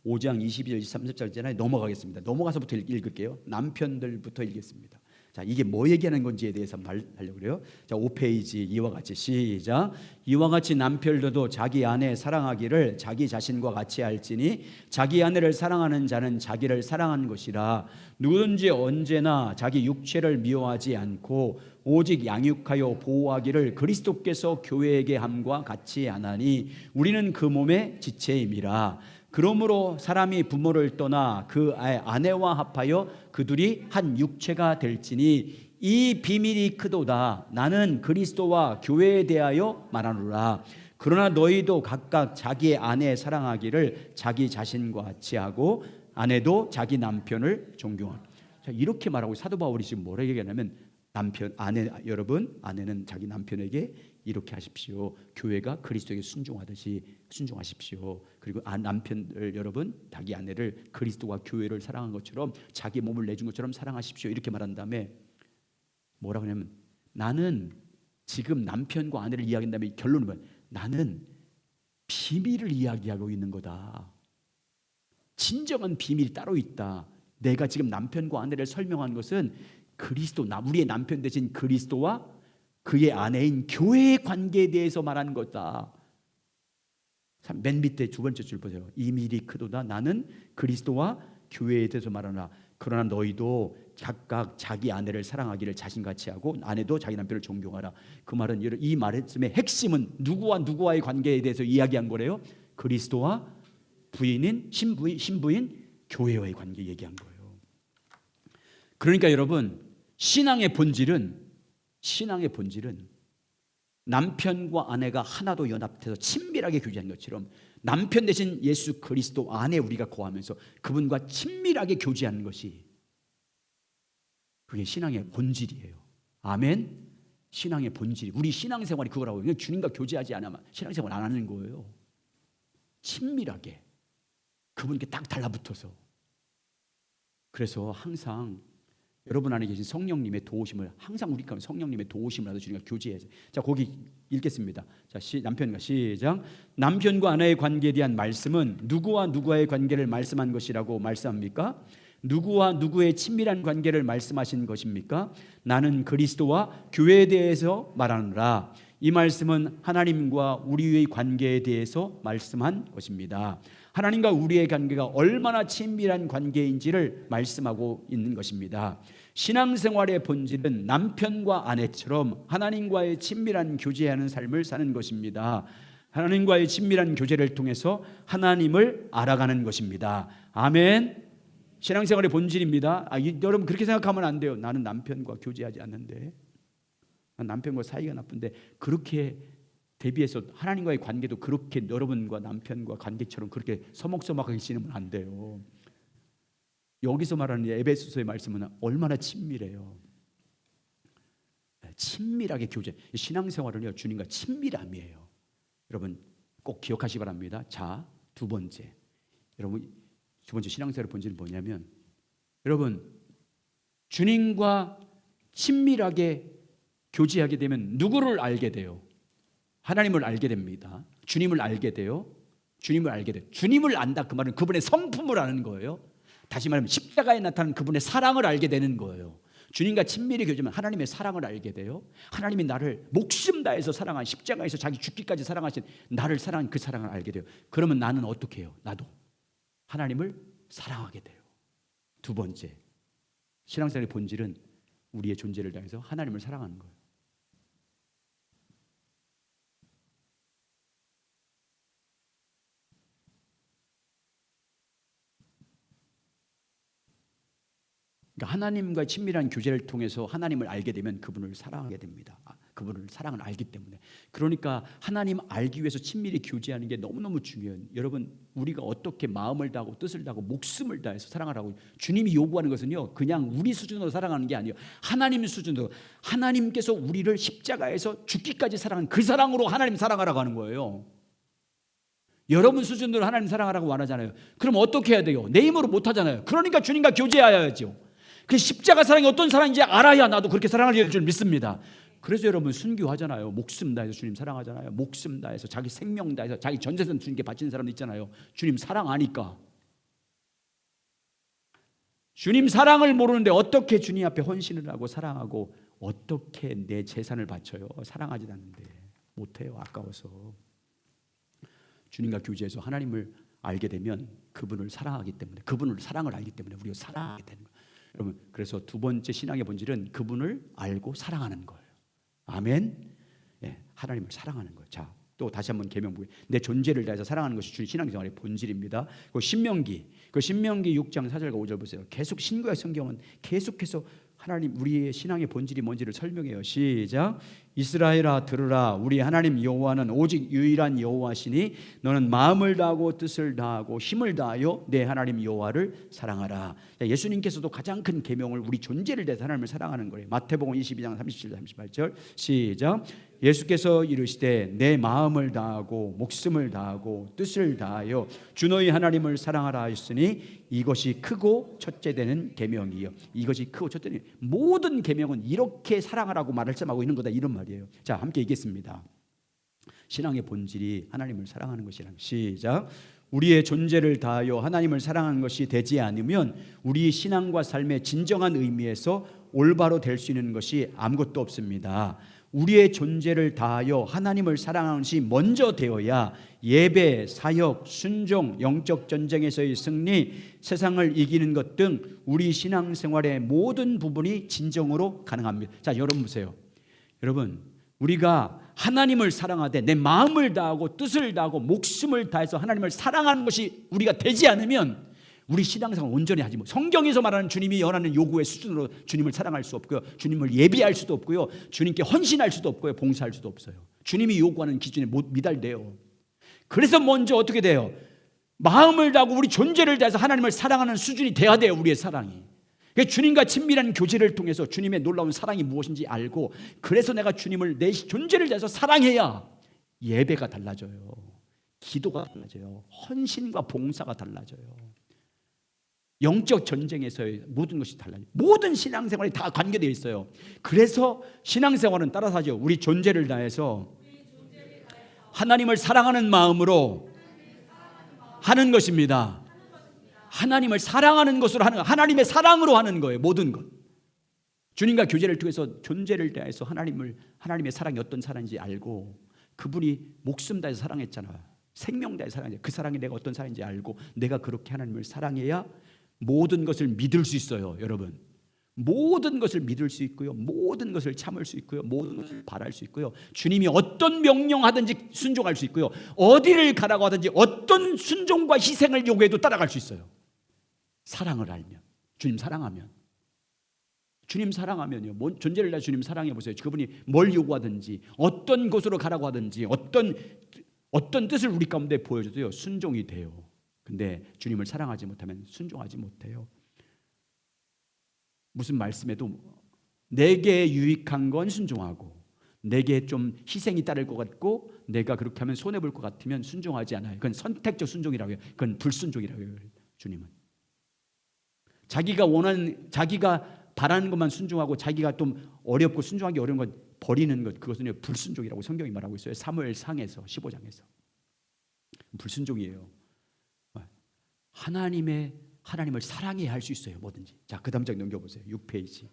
5장 22절 23절이잖아요. 넘어가겠습니다. 넘어가서부터 읽을게요. 남편들부터 읽겠습니다. 자, 이게 뭐 얘기하는 건지에 대해서 말하려고 그래요. 자, 5페이지 이와 같이 시작. 이와 같이 남편들도 자기 아내 사랑하기를 자기 자신과 같이 할지니 자기 아내를 사랑하는 자는 자기를 사랑한 것이라. 누구든지 언제나 자기 육체를 미워하지 않고 오직 양육하여 보호하기를 그리스도께서 교회에게 함과 같이 하나니 우리는 그 몸의 지체임이라. 그러므로 사람이 부모를 떠나 그 아내와 합하여 그둘이 한 육체가 될지니 이 비밀이 크도다. 나는 그리스도와 교회에 대하여 말하노라. 그러나 너희도 각각 자기의 아내 사랑하기를 자기 자신과 같이 하고 아내도 자기 남편을 존경하라. 자, 이렇게 말하고 사도 바울이 지금 뭐라 얘기하냐면, 여러분, 아내는 자기 남편에게 이렇게 하십시오. 교회가 그리스도에게 순종하듯이 순종하십시오. 그리고 남편들 여러분, 자기 아내를 그리스도와 교회를 사랑한 것처럼 자기 몸을 내준 것처럼 사랑하십시오. 이렇게 말한 다음에 뭐라고 하냐면, 나는 지금 남편과 아내를 이야기한 다음에 결론은 뭐야? 나는 비밀을 이야기하고 있는 거다. 진정한 비밀이 따로 있다. 내가 지금 남편과 아내를 설명한 것은 그리스도, 우리의 남편 대신 그리스도와 그의 아내인 교회의 관계에 대해서 말하는 거다. 맨 밑에 두 번째 줄 보세요. 이 미리 크도다. 나는 그리스도와 교회에 대해서 말하나. 그러나 너희도 각각 자기 아내를 사랑하기를 자신같이 하고 아내도 자기 남편을 존경하라. 그 말은, 이 말씀의 핵심은 누구와 누구와의 관계에 대해서 이야기한 거래요. 그리스도와 부인인 신부인 교회와의 관계 얘기한 거예요. 그러니까 여러분, 신앙의 본질은 남편과 아내가 하나도 연합해서 친밀하게 교제하는 것처럼 남편 대신 예수 그리스도 안에 우리가 거하면서 그분과 친밀하게 교제하는 것이, 그게 신앙의 본질이에요. 아멘. 신앙의 본질. 우리 신앙생활이 그거라고. 그냥 주님과 교제하지 않으면 신앙생활 안 하는 거예요. 친밀하게 그분께 딱 달라붙어서. 그래서 항상 여러분 안에 계신 성령님의 도우심을, 항상 우리 가운데 성령님의 도우심을 받아 주님과 교제해야죠. 자, 거기 읽겠습니다. 자, 남편과 시작. 남편과 아내의 관계에 대한 말씀은 누구와 누구와의 관계를 말씀한 것이라고 말씀합니까? 누구와 누구의 친밀한 관계를 말씀하신 것입니까? 나는 그리스도와 교회에 대해서 말하노라. 이 말씀은 하나님과 우리의 관계에 대해서 말씀한 것입니다. 하나님과 우리의 관계가 얼마나 친밀한 관계인지를 말씀하고 있는 것입니다. 신앙생활의 본질은 남편과 아내처럼 하나님과의 친밀한 교제하는 삶을 사는 것입니다. 하나님과의 친밀한 교제를 통해서 하나님을 알아가는 것입니다. 아멘. 신앙생활의 본질입니다. 여러분 그렇게 생각하면 안 돼요. 나는 남편과 교제하지 않는데, 난 남편과 사이가 나쁜데, 그렇게 대비해서 하나님과의 관계도 그렇게 여러분과 남편과 관계처럼 그렇게 서먹서먹하게 지내면 안 돼요. 여기서 말하는 에베소서의 말씀은 얼마나 친밀해요. 친밀하게 교제. 신앙생활은요, 주님과 친밀함이에요. 여러분 꼭 기억하시기 바랍니다. 자, 두 번째, 여러분 두 번째 신앙생활의 본질은 뭐냐면, 여러분 주님과 친밀하게 교제하게 되면 누구를 알게 돼요? 하나님을 알게 됩니다. 주님을 알게 돼요. 주님을 알게 돼요. 주님을 안다, 그 말은 그분의 성품을 아는 거예요. 다시 말하면 십자가에 나타난 그분의 사랑을 알게 되는 거예요. 주님과 친밀히 교제하면 하나님의 사랑을 알게 돼요. 하나님이 나를 목숨 다해서 사랑한, 십자가에서 자기 죽기까지 사랑하신 나를 사랑한 그 사랑을 알게 돼요. 그러면 나는 어떻게 해요? 나도 하나님을 사랑하게 돼요. 두 번째, 신앙생활의 본질은 우리의 존재를 다해서 하나님을 사랑하는 거예요. 그러니까 하나님과 친밀한 교제를 통해서 하나님을 알게 되면 그분을 사랑하게 됩니다. 그분을 사랑을 알기 때문에. 그러니까 하나님 알기 위해서 친밀히 교제하는 게 너무너무 중요해요. 여러분 우리가 어떻게 마음을 다하고 뜻을 다하고 목숨을 다해서 사랑을 하고, 주님이 요구하는 것은요, 그냥 우리 수준으로 사랑하는 게 아니에요. 하나님 수준으로, 하나님께서 우리를 십자가에서 죽기까지 사랑한 그 사랑으로 하나님 사랑하라고 하는 거예요. 여러분 수준으로 하나님 사랑하라고 말하잖아요. 그럼 어떻게 해야 돼요? 내 힘으로 못 하잖아요. 그러니까 주님과 교제해야죠. 그 십자가 사랑이 어떤 사랑인지 알아야 나도 그렇게 사랑할 줄 믿습니다. 그래서 여러분 순교하잖아요. 목숨 다해서 주님 사랑하잖아요. 목숨 다해서 자기 생명 다해서 자기 전재산 주님께 바치는 사람도 있잖아요. 주님 사랑하니까. 주님 사랑을 모르는데 어떻게 주님 앞에 헌신을 하고 사랑하고 어떻게 내 재산을 바쳐요? 사랑하지 않는데 못해요. 아까워서. 주님과 교제해서 하나님을 알게 되면 그분을 사랑하기 때문에, 그분을 사랑을 알기 때문에 우리가 사랑하게 되는 거예요. 여러분 그래서 두 번째 신앙의 본질은 그분을 알고 사랑하는 거예요. 아멘. 예, 하나님을 사랑하는 거예요. 자, 또 다시 한번 계명 보게, 내 존재를 다해서 사랑하는 것이 주님 신앙생활의 본질입니다. 그 신명기 6장 4절과 5절 보세요. 계속 신구약 성경은 계속해서 하나님 우리의 신앙의 본질이 뭔지를 설명해요. 시작. 이스라엘아 들으라, 우리 하나님 여호와는 오직 유일한 여호와시니 너는 마음을 다하고 뜻을 다하고 힘을 다하여 내 하나님 여호와를 사랑하라. 예수님께서도 가장 큰 계명을 우리 존재를 대해서 하나님을 사랑하는 거예요. 마태복음 22장 37, 38절 시작. 예수께서 이르시되 내 마음을 다하고 목숨을 다하고 뜻을 다하여 주 너희 하나님을 사랑하라 하였으니 이것이 크고 첫째 되는 계명이요. 이것이 크고 첫째 되는, 모든 계명은 이렇게 사랑하라고 말씀하고 있는 거다, 이런 말이에요. 자, 함께 읽겠습니다. 신앙의 본질이 하나님을 사랑하는 것이라. 시작. 우리의 존재를 다하여 하나님을 사랑하는 것이 되지 않으면 우리 신앙과 삶의 진정한 의미에서 올바로 될 수 있는 것이 아무것도 없습니다. 우리의 존재를 다하여 하나님을 사랑하는 것이 먼저 되어야 예배, 사역, 순종, 영적 전쟁에서의 승리, 세상을 이기는 것 등 우리 신앙생활의 모든 부분이 진정으로 가능합니다. 자, 여러분 보세요. 여러분 우리가 하나님을 사랑하되 내 마음을 다하고 뜻을 다하고 목숨을 다해서 하나님을 사랑하는 것이 우리가 되지 않으면 우리 신앙생활 온전히 하지 못. 성경에서 말하는 주님이 원하는 요구의 수준으로 주님을 사랑할 수 없고요, 주님을 예비할 수도 없고요, 주님께 헌신할 수도 없고요, 봉사할 수도 없어요. 주님이 요구하는 기준에 못 미달돼요. 그래서 먼저 어떻게 돼요? 마음을 다하고 우리 존재를 다해서 하나님을 사랑하는 수준이 돼야 돼요. 우리의 사랑이. 주님과 친밀한 교제를 통해서 주님의 놀라운 사랑이 무엇인지 알고, 그래서 내가 주님을 내 존재를 다해서 사랑해야 예배가 달라져요, 기도가 달라져요, 헌신과 봉사가 달라져요, 영적 전쟁에서의 모든 것이 달라져요. 모든 신앙생활이 다 관계되어 있어요. 그래서 신앙생활은 따라서 하죠. 우리 존재를 다해서 하나님을 사랑하는 마음으로 하는 것입니다. 하나님을 사랑하는 것으로 하는, 하나님의 사랑으로 하는 거예요. 모든 것. 주님과 교제를 통해서 존재를 다해서 하나님의 사랑이 어떤 사랑인지 알고, 그분이 목숨 다해서 사랑했잖아. 생명 다해서 사랑했잖아. 그 사랑이 내가 어떤 사랑인지 알고 내가 그렇게 하나님을 사랑해야 모든 것을 믿을 수 있어요. 여러분, 모든 것을 믿을 수 있고요, 모든 것을 참을 수 있고요, 모든 것을 바랄 수 있고요, 주님이 어떤 명령하든지 순종할 수 있고요, 어디를 가라고 하든지 어떤 순종과 희생을 요구해도 따라갈 수 있어요. 사랑을 알면, 주님 사랑하면. 주님 사랑하면요, 존재를 다 주님 사랑해 보세요. 그분이 뭘 요구하든지 어떤 곳으로 가라고 하든지 어떤 뜻을 우리 가운데 보여줘도요, 순종이 돼요. 근데 주님을 사랑하지 못하면 순종하지 못해요. 무슨 말씀에도 내게 유익한 건 순종하고, 내게 좀 희생이 따를 것 같고 내가 그렇게 하면 손해볼 것 같으면 순종하지 않아요. 그건 선택적 순종이라고 해요. 그건 불순종이라고 해요. 주님은 자기가 원하는, 자기가 바라는 것만 순종하고 자기가 좀 어렵고 순종하기 어려운 것 버리는 것, 그것은 불순종이라고 성경이 말하고 있어요. 사무엘상에서 15장에서 불순종이에요. 하나님을 사랑해야 할 수 있어요. 뭐든지. 자, 그 다음 장 넘겨보세요. 6페이지.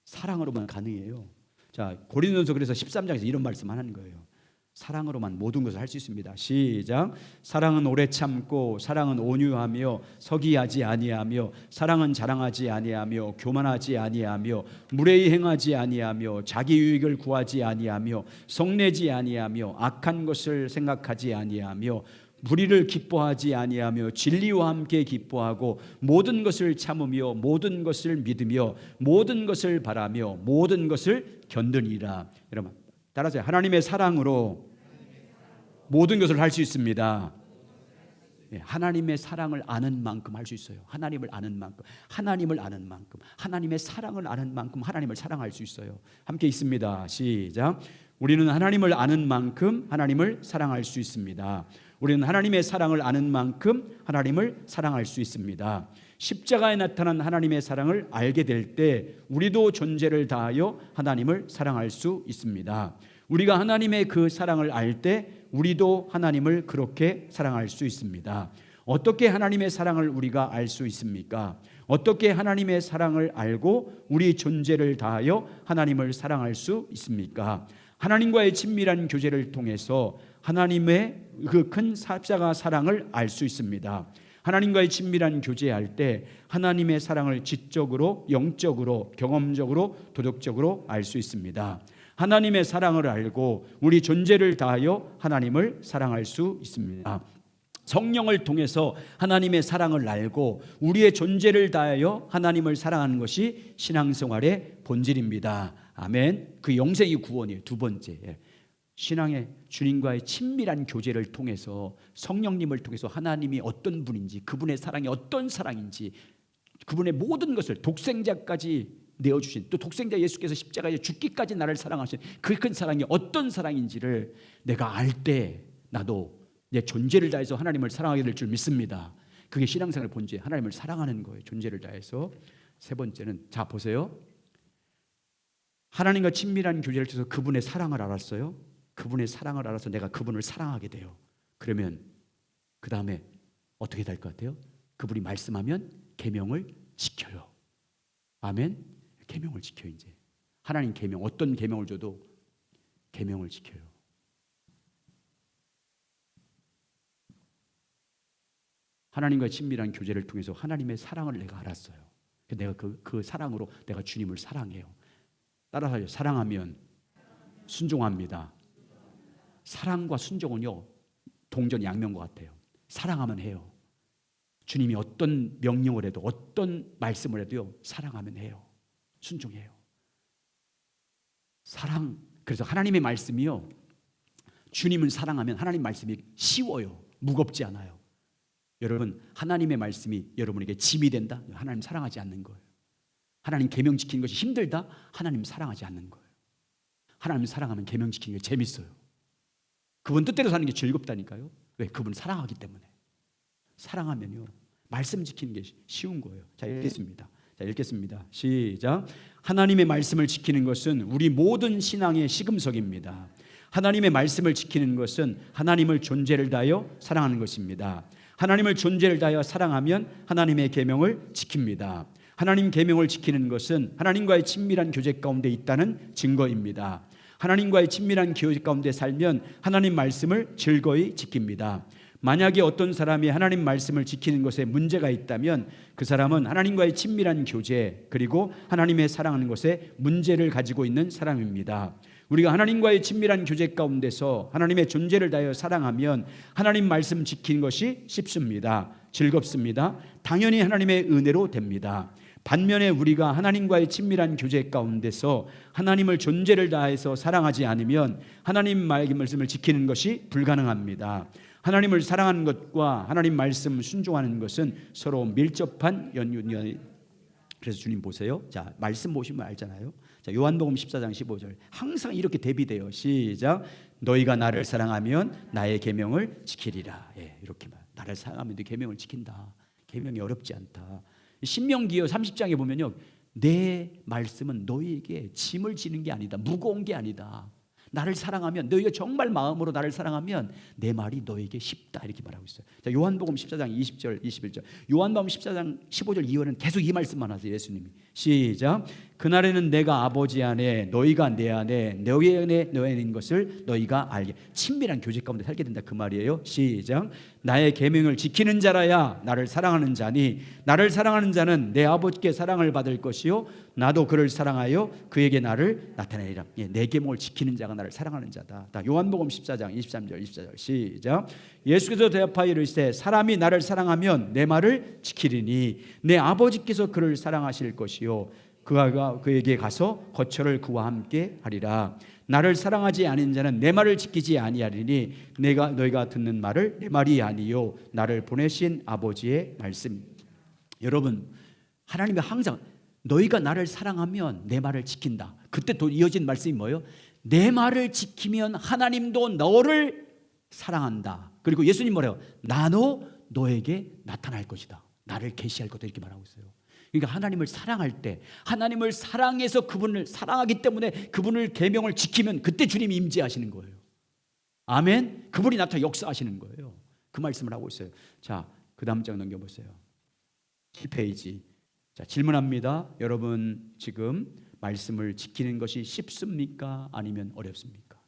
사랑으로만 가능해요. 자, 고린도전서 그래서 13장에서 이런 말씀 하는 거예요. 사랑으로만 모든 것을 할 수 있습니다. 시작. 사랑은 오래 참고, 사랑은 온유하며, 서기하지 아니하며, 사랑은 자랑하지 아니하며, 교만하지 아니하며, 무례히 행하지 아니하며, 자기 유익을 구하지 아니하며, 성내지 아니하며, 악한 것을 생각하지 아니하며, 불의를 기뻐하지 아니하며, 진리와 함께 기뻐하고, 모든 것을 참으며, 모든 것을 믿으며, 모든 것을 바라며, 모든 것을 견디니라. 여러분 따라하세요. 하나님의 사랑으로 모든 것을 할 수 있습니다. 하나님의 사랑을 아는 만큼 할 수 있어요. 하나님을 아는 만큼, 하나님을 아는 만큼, 하나님의 사랑을 아는 만큼 하나님을 사랑할 수 있어요. 함께 있습니다. 시작. 우리는 하나님을 아는 만큼 하나님을 사랑할 수 있습니다. 우리는 하나님의 사랑을 아는 만큼 하나님을 사랑할 수 있습니다. 십자가에 나타난 하나님의 사랑을 알게 될 때 우리도 존재를 다하여 하나님을 사랑할 수 있습니다. 우리가 하나님의 그 사랑을 알 때 우리도 하나님을 그렇게 사랑할 수 있습니다. 어떻게 하나님의 사랑을 우리가 알 수 있습니까? 어떻게 하나님의 사랑을 알고 우리 존재를 다하여 하나님을 사랑할 수 있습니까? 하나님과의 친밀한 교제를 통해서 하나님의 그 큰 십자가 사랑을 알 수 있습니다. 하나님과의 친밀한 교제할 때 하나님의 사랑을 지적으로, 영적으로, 경험적으로, 도덕적으로 알 수 있습니다. 하나님의 사랑을 알고 우리 존재를 다하여 하나님을 사랑할 수 있습니다. 성령을 통해서 하나님의 사랑을 알고 우리의 존재를 다하여 하나님을 사랑하는 것이 신앙생활의 본질입니다. 아멘. 그 영생이 구원이에요. 두 번째, 신앙의 주님과의 친밀한 교제를 통해서, 성령님을 통해서 하나님이 어떤 분인지, 그분의 사랑이 어떤 사랑인지, 그분의 모든 것을 독생자까지 내어주신, 또 독생자 예수께서 십자가에 죽기까지 나를 사랑하신 그 큰 사랑이 어떤 사랑인지를 내가 알 때 나도 내 존재를 다해서 하나님을 사랑하게 될 줄 믿습니다. 그게 신앙생활의 본질, 하나님을 사랑하는 거예요. 존재를 다해서. 세 번째는, 자 보세요. 하나님과 친밀한 교제를 통해서 그분의 사랑을 알았어요. 그분의 사랑을 알아서 내가 그분을 사랑하게 돼요. 그러면 그 다음에 어떻게 될 것 같아요? 그분이 말씀하면 계명을 지켜요. 아멘. 계명을 지켜. 이제 하나님 계명, 어떤 계명을 줘도 계명을 지켜요. 하나님과 친밀한 교제를 통해서 하나님의 사랑을 내가 알았어요. 내가 그 사랑으로 내가 주님을 사랑해요. 따라서 사랑하면 순종합니다. 사랑과 순종은요, 동전 양면과 같아요. 사랑하면 해요. 주님이 어떤 명령을 해도, 어떤 말씀을 해도요, 사랑하면 해요. 순종해요. 사랑. 그래서 하나님의 말씀이요, 주님을 사랑하면 하나님 말씀이 쉬워요. 무겁지 않아요. 여러분, 하나님의 말씀이 여러분에게 짐이 된다? 하나님 사랑하지 않는 거예요. 하나님 계명 지키는 것이 힘들다? 하나님 사랑하지 않는 거예요. 하나님 사랑하면 계명 지키는 게 재밌어요. 그분 뜻대로 사는 게 즐겁다니까요. 왜? 그분 사랑하기 때문에. 사랑하면요, 말씀 지키는 게 쉬운 거예요. 자, 읽겠습니다. 자, 읽겠습니다. 시작. 하나님의 말씀을 지키는 것은 우리 모든 신앙의 시금석입니다. 하나님의 말씀을 지키는 것은 하나님을 존재를 다하여 사랑하는 것입니다. 하나님을 존재를 다하여 사랑하면 하나님의 계명을 지킵니다. 하나님 계명을 지키는 것은 하나님과의 친밀한 교제 가운데 있다는 증거입니다. 하나님과의 친밀한 교제 가운데 살면 하나님 말씀을 즐거이 지킵니다. 만약에 어떤 사람이 하나님 말씀을 지키는 것에 문제가 있다면 그 사람은 하나님과의 친밀한 교제 그리고 하나님의 사랑하는 것에 문제를 가지고 있는 사람입니다. 우리가 하나님과의 친밀한 교제 가운데서 하나님의 존재를 다하여 사랑하면 하나님 말씀 지키는 것이 쉽습니다. 즐겁습니다. 당연히 하나님의 은혜로 됩니다. 반면에 우리가 하나님과의 친밀한 교제 가운데서 하나님을 존재를 다해서 사랑하지 않으면 하나님 말씀을 지키는 것이 불가능합니다. 하나님을 사랑하는 것과 하나님 말씀 순종하는 것은 서로 밀접한 연륜이. 그래서 주님 보세요. 자, 말씀 보시면 알잖아요. 자, 요한복음 14장 15절 항상 이렇게 대비돼요. 시작. 너희가 나를 사랑하면 나의 계명을 지키리라. 예, 이렇게 말. 나를 사랑하면 네 계명을 지킨다. 계명이 어렵지 않다. 신명기요 30장에 보면요, 내 말씀은 너희에게 짐을 지는 게 아니다. 무거운 게 아니다. 나를 사랑하면, 너희가 정말 마음으로 나를 사랑하면 내 말이 너에게 쉽다, 이렇게 말하고 있어요. 자, 요한복음 14장 20절 21절, 요한복음 14장 15절 이후에는 계속 이 말씀만 하세요. 예수님이. 시작. 그날에는 내가 아버지 안에 너희가 내 안에 너희 안에 있는 것을 너희가 알게. 친밀한 교제 가운데 살게 된다, 그 말이에요. 시작. 나의 계명을 지키는 자라야 나를 사랑하는 자니 나를 사랑하는 자는 내 아버지께 사랑을 받을 것이요 나도 그를 사랑하여 그에게 나를 나타내리라. 예, 내 계명을 지키는 자가 나를 사랑하는 자다. 요한복음 14장 23절 24절 시작. 예수께서 대답하여 이르시되 사람이 나를 사랑하면 내 말을 지키리니 내 아버지께서 그를 사랑하실 것이요 그가 그에게 가서 거처를 그와 함께 하리라. 나를 사랑하지 않은 자는 내 말을 지키지 아니하리니 너희가 듣는 말을 내 말이 아니요 나를 보내신 아버지의 말씀. 여러분, 하나님이 항상 너희가 나를 사랑하면 내 말을 지킨다. 그때 또 이어진 말씀이 뭐예요? 내 말을 지키면 하나님도 너를 사랑한다. 그리고 예수님 뭐래요? 나도 너에게 나타날 것이다. 나를 계시할 것이다, 이렇게 말하고 있어요. 그러니까 하나님을 사랑할 때, 하나님을 사랑해서 그분을 사랑하기 때문에 그분을 계명을 지키면 그때 주님이 임재하시는 거예요. 아멘. 그분이 나타나 역사하시는 거예요. 그 말씀을 하고 있어요. 자, 그 다음 장 넘겨보세요. 7페이지. 자, 질문합니다. 여러분 지금 말씀을 지키는 것이 쉽습니까? 아니면 어렵습니까?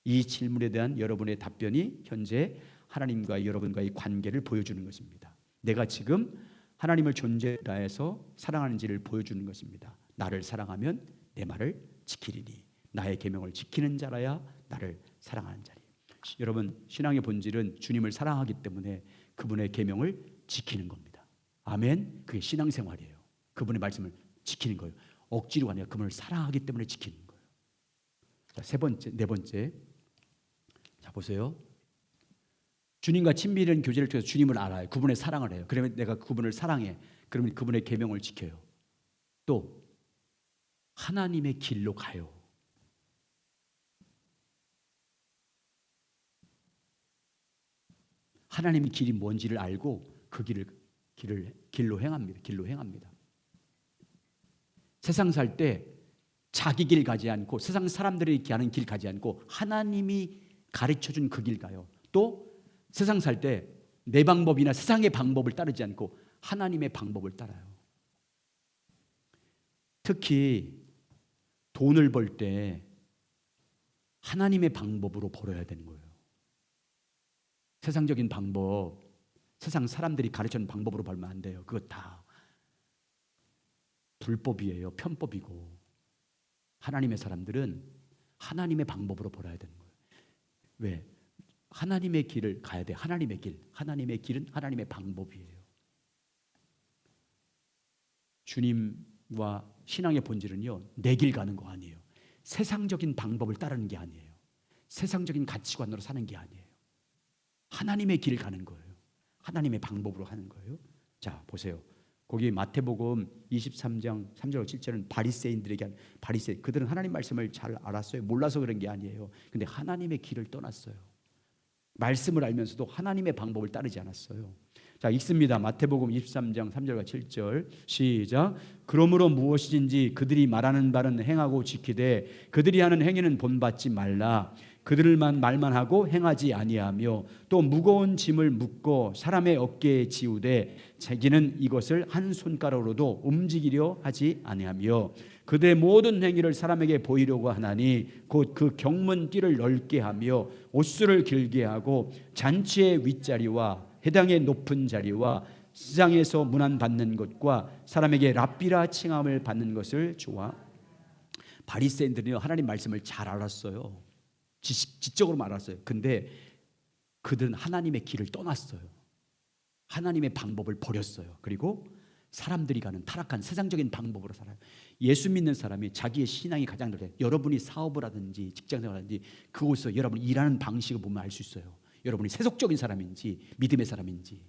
이 질문에 대한 여러분의 답변이 현재 하나님과 여러분과의 관계를 보여주는 것입니다. 내가 지금 하나님을 존재하여서 사랑하는지를 보여주는 것입니다. 나를 사랑하면 내 말을 지키리니 나의 계명을 지키는 자라야 나를 사랑하는 자리. 여러분, 신앙의 본질은 주님을 사랑하기 때문에 그분의 계명을 지키는 겁니다. 아멘. 그게 신앙생활이에요. 그분의 말씀을 지키는 거예요. 억지로가 아니라 그분을 사랑하기 때문에 지키는 거예요. 자, 세 번째, 네 번째. 자, 보세요. 주님과 친밀한 교제를 통해서 주님을 알아요. 그분의 사랑을 해요. 그러면 내가 그분을 사랑해. 그러면 그분의 계명을 지켜요. 또 하나님의 길로 가요. 하나님의 길이 뭔지를 알고 그 길로 행합니다. 길로 행합니다. 세상 살 때 자기 길 가지 않고 세상 사람들이 가는 길 가지 않고 하나님이 가르쳐준 그 길 가요. 또 세상 살 때 내 방법이나 세상의 방법을 따르지 않고 하나님의 방법을 따라요. 특히 돈을 벌 때 하나님의 방법으로 벌어야 되는 거예요. 세상적인 방법, 세상 사람들이 가르쳐준 방법으로 벌면 안 돼요. 그거 다 불법이에요. 편법이고. 하나님의 사람들은 하나님의 방법으로 벌어야 되는 거예요. 왜? 하나님의 길을 가야 돼. 하나님의 길. 하나님의 길은 하나님의 방법이에요. 주님과 신앙의 본질은요, 내 길 가는 거 아니에요. 세상적인 방법을 따르는 게 아니에요. 세상적인 가치관으로 사는 게 아니에요. 하나님의 길을 가는 거예요. 하나님의 방법으로 하는 거예요. 자, 보세요. 거기 마태복음 23장 3절 7절은 바리새인들에게 그들은 하나님 말씀을 잘 알았어요. 몰라서 그런 게 아니에요. 근데 하나님의 길을 떠났어요. 말씀을 알면서도 하나님의 방법을 따르지 않았어요. 자, 읽습니다. 마태복음 23장 3절과 7절 시작. 그러므로 무엇이든지 그들이 말하는 바는 행하고 지키되 그들이 하는 행위는 본받지 말라. 그들만 말만 하고 행하지 아니하며 또 무거운 짐을 묶고 사람의 어깨에 지우되 자기는 이것을 한 손가락으로도 움직이려 하지 아니하며 그들의 모든 행위를 사람에게 보이려고 하나니 곧 그 경문 띠를 넓게 하며 옷수를 길게 하고 잔치의 윗자리와 해당의 높은 자리와 시장에서 문안 받는 것과 사람에게 랍비라 칭함을 받는 것을 좋아. 바리새인들은요 하나님 말씀을 잘 알았어요. 지적으로 알았어요. 근데 그들은 하나님의 길을 떠났어요. 하나님의 방법을 버렸어요. 그리고 사람들이 가는 타락한 세상적인 방법으로 살아요. 예수 믿는 사람이 자기의 신앙이 가장 넓어요. 여러분이 사업을 하든지 직장생활을 하든지 그곳에서 여러분이 일하는 방식을 보면 알 수 있어요. 여러분이 세속적인 사람인지 믿음의 사람인지.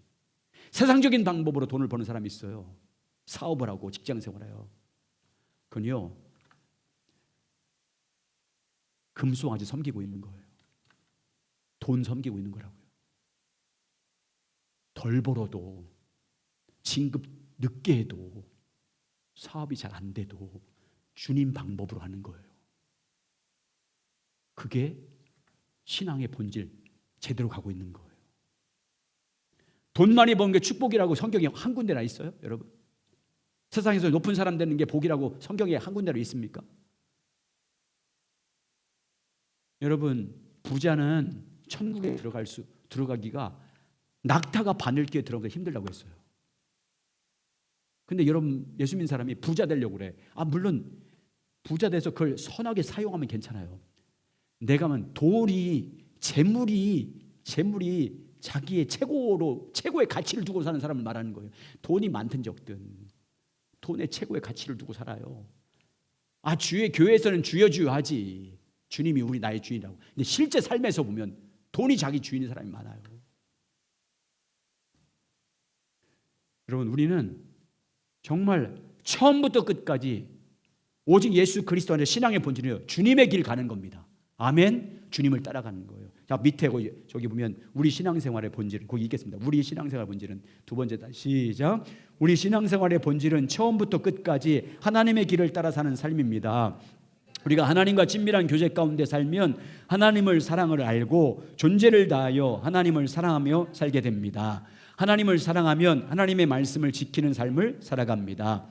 세상적인 방법으로 돈을 버는 사람이 있어요. 사업을 하고 직장생활을 해요. 그건요 금송아지 섬기고 있는 거예요. 돈 섬기고 있는 거라고요. 덜 벌어도 진급 늦게 해도 사업이 잘 안 돼도 주님 방법으로 하는 거예요. 그게 신앙의 본질 제대로 가고 있는 거예요. 돈 많이 버는 게 축복이라고 성경에 한 군데나 있어요? 여러분 세상에서 높은 사람 되는 게 복이라고 성경에 한 군데나 있습니까? 여러분 부자는 천국에 들어가기가 낙타가 바늘기에 들어가기가 힘들다고 했어요. 근데 여러분 예수 믿는 사람이 부자 되려고 그래. 물론 부자 돼서 그걸 선하게 사용하면 괜찮아요. 내가 하면 돈이 재물이 자기의 최고의 가치를 두고 사는 사람을 말하는 거예요. 돈이 많든 적든 돈의 최고의 가치를 두고 살아요. 주의 교회에서는 주여 하지. 주님이 우리 나의 주인이라고. 근데 실제 삶에서 보면 돈이 자기 주인인 사람이 많아요. 여러분 우리는 정말 처음부터 끝까지 오직 예수 그리스도 안에 신앙의 본질이에요. 주님의 길 가는 겁니다. 아멘. 주님을 따라가는 거예요. 자 밑에 저기 보면 우리 신앙생활의 본질 거기 있겠습니다. 우리 신앙생활 본질은 두 번째 시작. 우리 신앙생활의 본질은 처음부터 끝까지 하나님의 길을 따라 사는 삶입니다. 우리가 하나님과 친밀한 교제 가운데 살면 하나님을 사랑을 알고 존재를 다하여 하나님을 사랑하며 살게 됩니다. 하나님을 사랑하면 하나님의 말씀을 지키는 삶을 살아갑니다.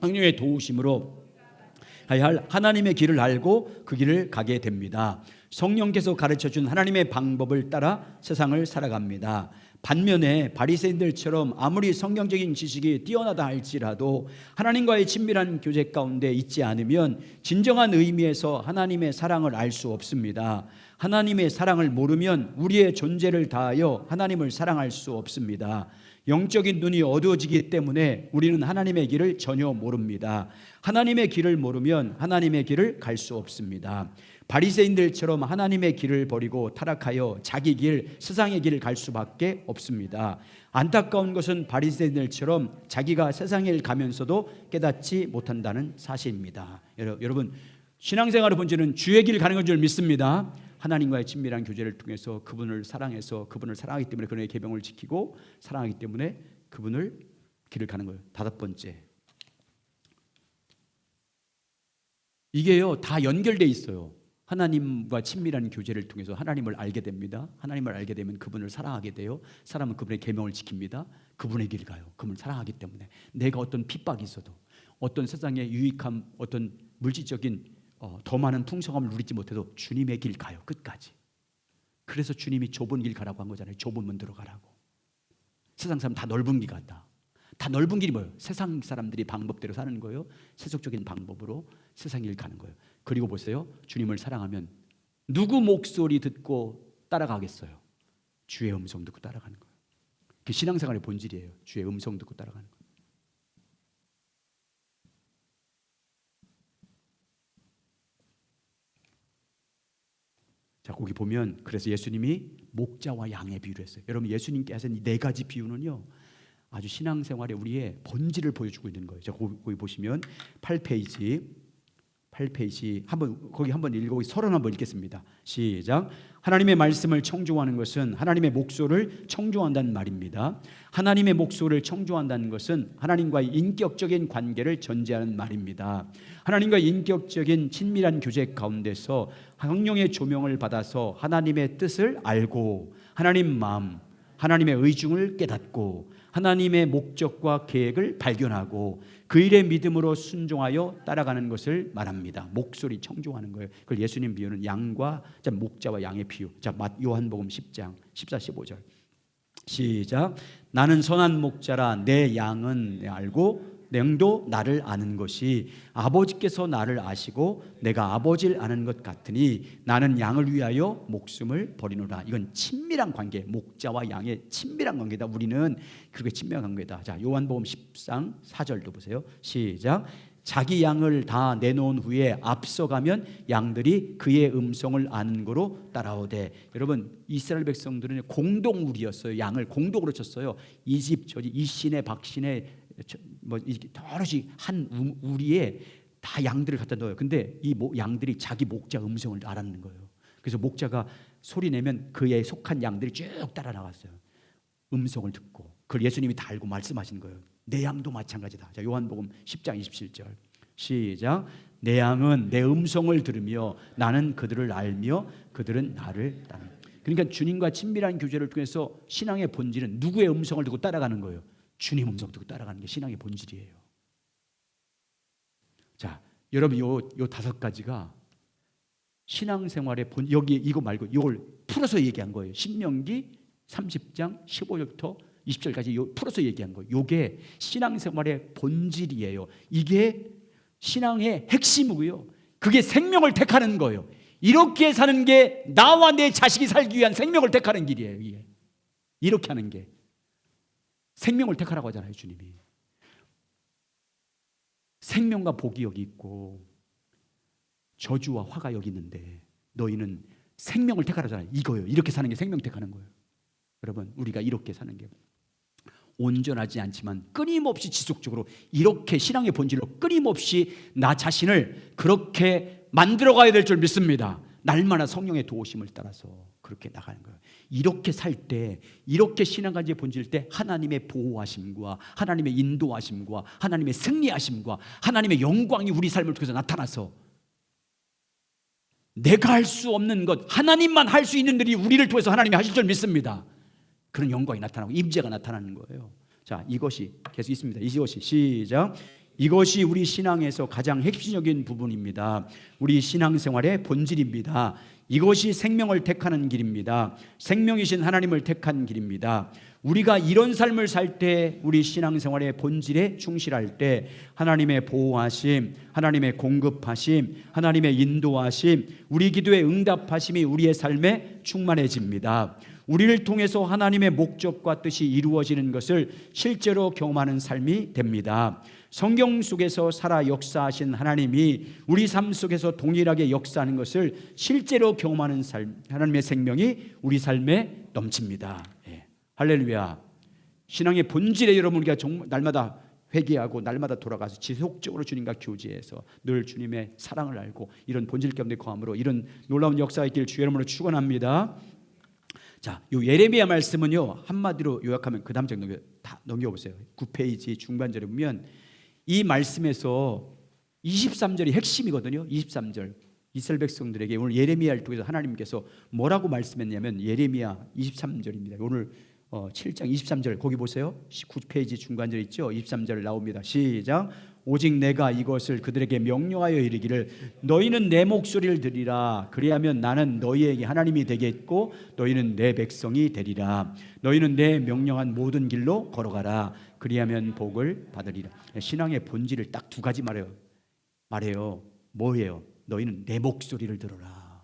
성령의 도우심으로 하나님의 길을 알고 그 길을 가게 됩니다. 성령께서 가르쳐준 하나님의 방법을 따라 세상을 살아갑니다. 반면에 바리새인들처럼 아무리 성경적인 지식이 뛰어나다 할지라도 하나님과의 친밀한 교제 가운데 있지 않으면 진정한 의미에서 하나님의 사랑을 알 수 없습니다. 하나님의 사랑을 모르면 우리의 존재를 다하여 하나님을 사랑할 수 없습니다. 영적인 눈이 어두워지기 때문에 우리는 하나님의 길을 전혀 모릅니다. 하나님의 길을 모르면 하나님의 길을 갈 수 없습니다. 바리새인들처럼 하나님의 길을 버리고 타락하여 자기 길, 세상의 길을 갈 수밖에 없습니다. 안타까운 것은 바리새인들처럼 자기가 세상의 길 가면서도 깨닫지 못한다는 사실입니다. 여러분 신앙생활의 본질은 주의 길 가는 건 줄 믿습니다. 하나님과의 친밀한 교제를 통해서 그분을 사랑해서 그분을 사랑하기 때문에 그분의 계명을 지키고 사랑하기 때문에 그분을 길을 가는 거예요. 다섯 번째, 이게요 다 연결돼 있어요. 하나님과 친밀한 교제를 통해서 하나님을 알게 됩니다. 하나님을 알게 되면 그분을 사랑하게 돼요. 사람은 그분의 계명을 지킵니다. 그분의 길을 가요. 그분을 사랑하기 때문에 내가 어떤 핍박이 있어도 어떤 세상의 유익함, 어떤 물질적인 더 많은 풍성함을 누리지 못해도 주님의 길 가요. 끝까지. 그래서 주님이 좁은 길 가라고 한 거잖아요. 좁은 문 들어가라고. 세상 사람 다 넓은 길 같다. 다 넓은 길이 뭐예요? 세상 사람들이 방법대로 사는 거예요. 세속적인 방법으로 세상 길 가는 거예요. 그리고 보세요. 주님을 사랑하면 누구 목소리 듣고 따라가겠어요? 주의 음성 듣고 따라가는 거예요. 그게 신앙생활의 본질이에요. 주의 음성 듣고 따라가는 거예요. 자, 거기 보면 그래서 예수님이 목자와 양의 비유를 했어요. 여러분 예수님께 하신 이 네 가지 비유는요 아주 신앙생활에 우리의 본질을 보여주고 있는 거예요. 자, 거기 보시면 8페이지 8페이지 거기 한번 읽고 31번 읽겠습니다. 시작. 하나님의 말씀을 청종하는 것은 하나님의 목소리를 청종한다는 말입니다. 하나님의 목소리를 청종한다는 것은 하나님과의 인격적인 관계를 전제하는 말입니다. 하나님과의 인격적인 친밀한 교제 가운데서 성령의 조명을 받아서 하나님의 뜻을 알고 하나님 마음, 하나님의 의중을 깨닫고 하나님의 목적과 계획을 발견하고 그 일에 믿음으로 순종하여 따라가는 것을 말합니다. 목소리 청종하는 거예요. 그걸 예수님 비유는 양과 목자와 양의 비유. 자, 요한복음 10장 14, 15절 시작. 나는 선한 목자라 내 양은 알고 능도 나를 아는 것이 아버지께서 나를 아시고 내가 아버지를 아는 것 같으니 나는 양을 위하여 목숨을 버리노라. 이건 친밀한 관계, 목자와 양의 친밀한 관계다. 우리는 그렇게 친밀한 관계다. 자, 요한복음 10장 4절도 보세요. 시작. 자기 양을 다 내놓은 후에 앞서가면 양들이 그의 음성을 아는 거로 따라오되. 여러분, 이스라엘 백성들은 공동우리였어요. 양을 공동으로 쳤어요. 이 집 저집 이신의 박신의 여럿이 한 우리에 다 양들을 갖다 넣어요. 근데 이 양들이 자기 목자 음성을 알았는 거예요. 그래서 목자가 소리 내면 그에 속한 양들이 쭉 따라 나갔어요. 음성을 듣고 그걸 예수님이 다 알고 말씀하신 거예요. 내 양도 마찬가지다. 자, 요한복음 10장 27절 시작. 내 양은 내 음성을 들으며 나는 그들을 알며 그들은 나를 따르는. 그러니까 주님과 친밀한 교제를 통해서 신앙의 본질은 누구의 음성을 듣고 따라가는 거예요? 주님 음성 듣고 따라가는 게 신앙의 본질이에요. 자, 여러분 요 5가지가 신앙생활의 여기 이거 말고 이걸 풀어서 얘기한 거예요. 신명기 30장 15절부터 20절까지 풀어서 얘기한 거예요. 이게 신앙생활의 본질이에요. 이게 신앙의 핵심이고요. 그게 생명을 택하는 거예요. 이렇게 사는 게 나와 내 자식이 살기 위한 생명을 택하는 길이에요. 이게 이렇게 하는 게 생명을 택하라고 하잖아요. 주님이 생명과 복이 여기 있고 저주와 화가 여기 있는데 너희는 생명을 택하라잖아요. 이거예요. 이렇게 사는 게 생명 택하는 거예요. 여러분, 우리가 이렇게 사는 게 온전하지 않지만 끊임없이 지속적으로 이렇게 신앙의 본질로 끊임없이 나 자신을 그렇게 만들어가야 될 줄 믿습니다. 날마다 성령의 도우심을 따라서 그렇게 나가는 거예요. 이렇게 살 때, 이렇게 신앙가지의 본질 때 하나님의 보호하심과 하나님의 인도하심과 하나님의 승리하심과 하나님의 영광이 우리 삶을 통해서 나타나서 내가 할 수 없는 것, 하나님만 할 수 있는 일이 우리를 통해서 하나님이 하실 줄 믿습니다. 그런 영광이 나타나고 임재가 나타나는 거예요. 자, 이것이 계속 있습니다. 이것이 시작. 이것이 우리 신앙에서 가장 핵심적인 부분입니다. 우리 신앙생활의 본질입니다. 이것이 생명을 택하는 길입니다. 생명이신 하나님을 택한 길입니다. 우리가 이런 삶을 살 때, 우리 신앙생활의 본질에 충실할 때 하나님의 보호하심, 하나님의 공급하심, 하나님의 인도하심, 우리 기도의 응답하심이 우리의 삶에 충만해집니다. 우리를 통해서 하나님의 목적과 뜻이 이루어지는 것을 실제로 경험하는 삶이 됩니다. 성경 속에서 살아 역사하신 하나님이 우리 삶 속에서 동일하게 역사하는 것을 실제로 경험하는 삶, 하나님의 생명이 우리 삶에 넘칩니다. 예. 할렐루야. 신앙의 본질에 여러분, 우리가 정말 날마다 회개하고 날마다 돌아가서 지속적으로 주님과 교제해서 늘 주님의 사랑을 알고 이런 본질 가운데 거함으로 이런 놀라운 역사가 있기를 주의 이름으로 축원합니다. 자, 요 예레미야 말씀은요, 한마디로 요약하면 그 다음 장 넘겨보세요. 9페이지 중반절에 보면 이 말씀에서 23절이 핵심이거든요. 23절 이스라엘 백성들에게 오늘 예레미야를 통해서 하나님께서 뭐라고 말씀했냐면 예레미야 23절입니다. 오늘 7장 23절 거기 보세요. 9페이지 중간절 있죠. 23절 나옵니다. 시작. 오직 내가 이것을 그들에게 명령하여 이르기를 너희는 내 목소리를 들으라. 그리하면 나는 너희에게 하나님이 되겠고 너희는 내 백성이 되리라. 너희는 내 명령한 모든 길로 걸어가라. 그리하면 복을 받으리라. 신앙의 본질을 딱 2가지 말해요. 뭐예요? 너희는 내 목소리를 들어라.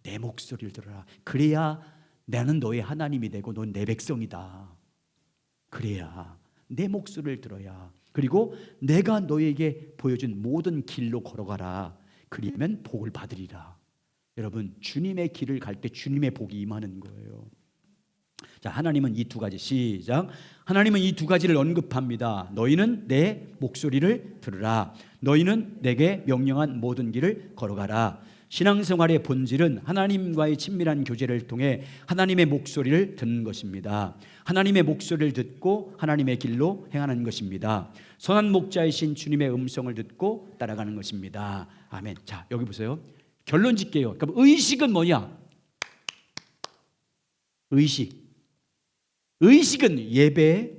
내 목소리를 들어라. 그래야 나는 너의 하나님이 되고 넌 내 백성이다. 그래야 내 목소리를 들어야. 그리고 내가 너에게 보여준 모든 길로 걸어가라. 그러면 복을 받으리라. 여러분, 주님의 길을 갈 때 주님의 복이 임하는 거예요. 자, 하나님은 이 두 가지, 시작. 하나님은 이 두 가지를 언급합니다. 너희는 내 목소리를 들으라. 너희는 내게 명령한 모든 길을 걸어가라. 신앙생활의 본질은 하나님과의 친밀한 교제를 통해 하나님의 목소리를 듣는 것입니다. 하나님의 목소리를 듣고 하나님의 길로 행하는 것입니다. 선한 목자이신 주님의 음성을 듣고 따라가는 것입니다. 아멘. 자, 여기 보세요. 결론 짓게요. 그럼 의식은 뭐냐? 의식은 예배,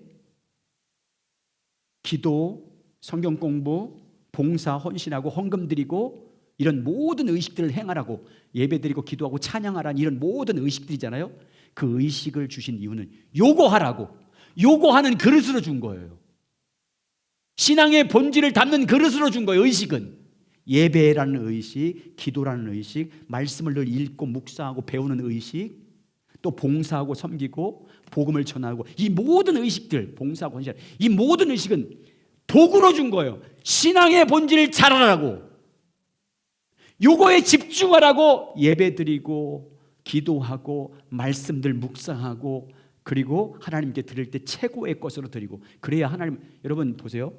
기도, 성경 공부, 봉사, 헌신하고 헌금 드리고 이런 모든 의식들을 행하라고, 예배 드리고 기도하고 찬양하라는 이런 모든 의식들이잖아요. 그 의식을 주신 이유는 요거하라고, 요거하는 그릇으로 준 거예요. 신앙의 본질을 담는 그릇으로 준 거예요. 의식은 예배라는 의식, 기도라는 의식, 말씀을 늘 읽고 묵상하고 배우는 의식, 또 봉사하고 섬기고 복음을 전하고, 이 모든 의식들, 봉사하고 헌신, 이 모든 의식은 도구로 준 거예요. 신앙의 본질을 잘 알아라고, 요거에 집중하라고 예배드리고 기도하고 말씀들 묵상하고, 그리고 하나님께 드릴 때 최고의 것으로 드리고, 그래야 하나님, 여러분 보세요.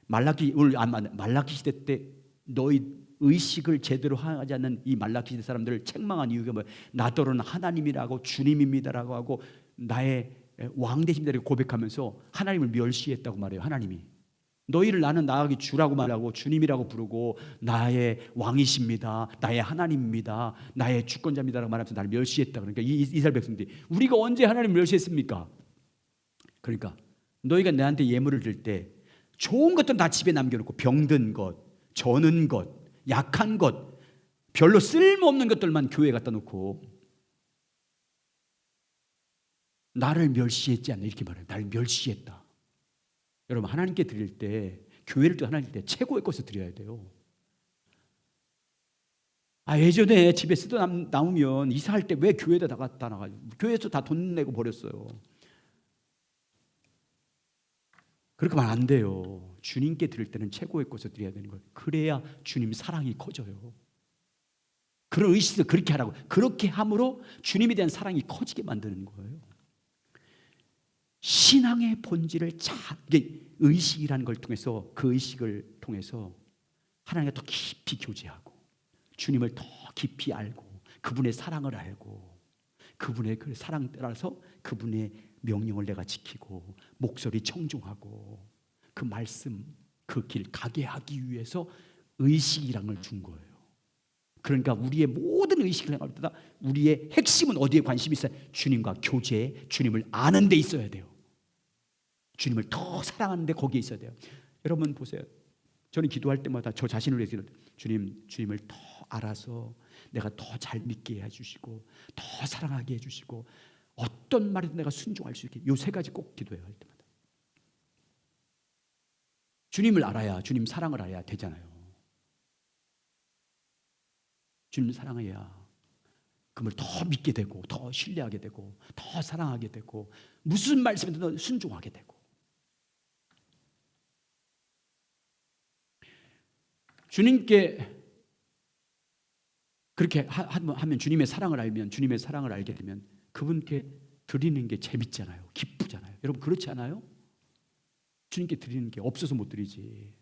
말라기 시대 때 너희 의식을 제대로 하지 않는 이 말라기 시대 사람들을 책망한 이유가 뭐예요? 나더러는 하나님이라고 주님입니다라고 하고 나의 왕 되십니다라고 고백하면서 하나님을 멸시했다고 말해요. 하나님이 너희를 나는 나에게 주라고 말하고 주님이라고 부르고 나의 왕이십니다, 나의 하나님입니다, 나의 주권자입니다라고 말하면서 나를 멸시했다. 그러니까 이스라엘 백성들이 우리가 언제 하나님을 멸시했습니까? 그러니까 너희가 내한테 예물을 드릴 때 좋은 것들은 다 집에 남겨놓고 병든 것, 저는 것, 약한 것, 별로 쓸모없는 것들만 교회에 갖다 놓고 나를 멸시했지 않나 이렇게 말해요. 나를 멸시했다. 여러분, 하나님께 드릴 때, 교회를 또 하나님 때 최고의 것을 드려야 돼요. 예전에 집에 쓰다 남으면 이사할 때 왜 교회에다 나갔다 나가요? 교회에서 다 돈 내고 버렸어요. 그렇게 하면 안 돼요. 주님께 드릴 때는 최고의 것을 드려야 되는 거예요. 그래야 주님 사랑이 커져요. 그런 의식을 그렇게 하라고, 그렇게 함으로 주님에 대한 사랑이 커지게 만드는 거예요. 신앙의 본질을 의식이라는 걸 통해서, 그 의식을 통해서 하나님과 더 깊이 교제하고 주님을 더 깊이 알고 그분의 사랑을 알고 그분의 그 사랑 따라서 그분의 명령을 내가 지키고 목소리 청종하고 그 말씀, 그 길 가게 하기 위해서 의식이라는 걸 준 거예요. 그러니까 우리의 모든 의식을 행할 때다 우리의 핵심은 어디에 관심이 있어요? 주님과 교제, 주님을 아는 데 있어야 돼요. 주님을 더 사랑하는 데 거기에 있어야 돼요. 여러분 보세요. 저는 기도할 때마다 저 자신을 위해서 주님을 더 알아서 내가 더 잘 믿게 해주시고 더 사랑하게 해주시고 어떤 말에도 내가 순종할 수 있게, 이 세 가지 꼭 기도해요. 할 때마다 주님을 알아야, 주님 사랑을 알아야 되잖아요. 주님 사랑해야 그분을 더 믿게 되고 더 신뢰하게 되고 더 사랑하게 되고 무슨 말씀에도 순종하게 되고. 주님께 그렇게 하면, 주님의 사랑을 알면, 주님의 사랑을 알게 되면 그분께 드리는 게 재밌잖아요. 기쁘잖아요. 여러분 그렇지 않아요? 주님께 드리는 게 없어서 못 드리지.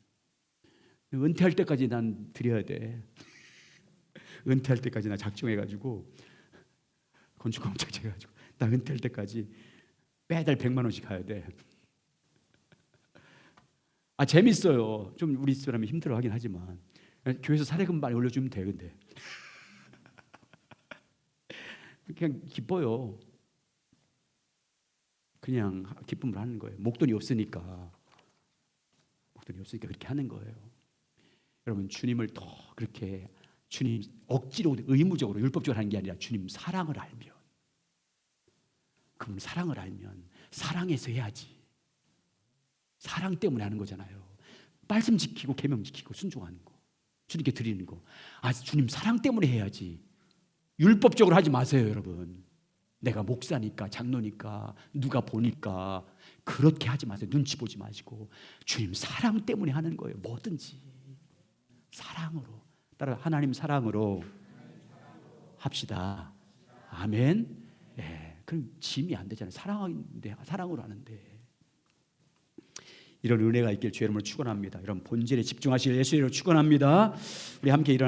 은퇴할 때까지 난 드려야 돼. 은퇴할 때까지 나 작정해가지고 건축학 작정해가지고 나 은퇴할 때까지 매달 100만 원씩 가야 돼. 재밌어요. 좀 우리 사람이 힘들어하긴 하지만 교회에서 사례금 많이 올려주면 돼. 근데 그냥 기뻐요. 그냥 기쁨을 하는 거예요. 목돈이 없으니까 그렇게 하는 거예요. 여러분 주님을 더 그렇게, 주님 억지로 의무적으로 율법적으로 하는 게 아니라 주님 사랑을 알면, 그분 사랑을 알면 사랑해서 해야지. 사랑 때문에 하는 거잖아요. 말씀 지키고 계명 지키고 순종하는 거, 주님께 드리는 거. 주님 사랑 때문에 해야지. 율법적으로 하지 마세요, 여러분. 내가 목사니까, 장로니까, 누가 보니까 그렇게 하지 마세요. 눈치 보지 마시고 주님 사랑 때문에 하는 거예요. 뭐든지 사랑으로 따라 하나님 사랑으로 합시다. 아멘. 그럼 짐이 안 되잖아요. 사랑으로 하는데. 이런 은혜가 있길 주의 이름으로 축원합니다. 이런 본질에 집중하시길 예수의 이름으로 축원합니다. 우리 함께 일어나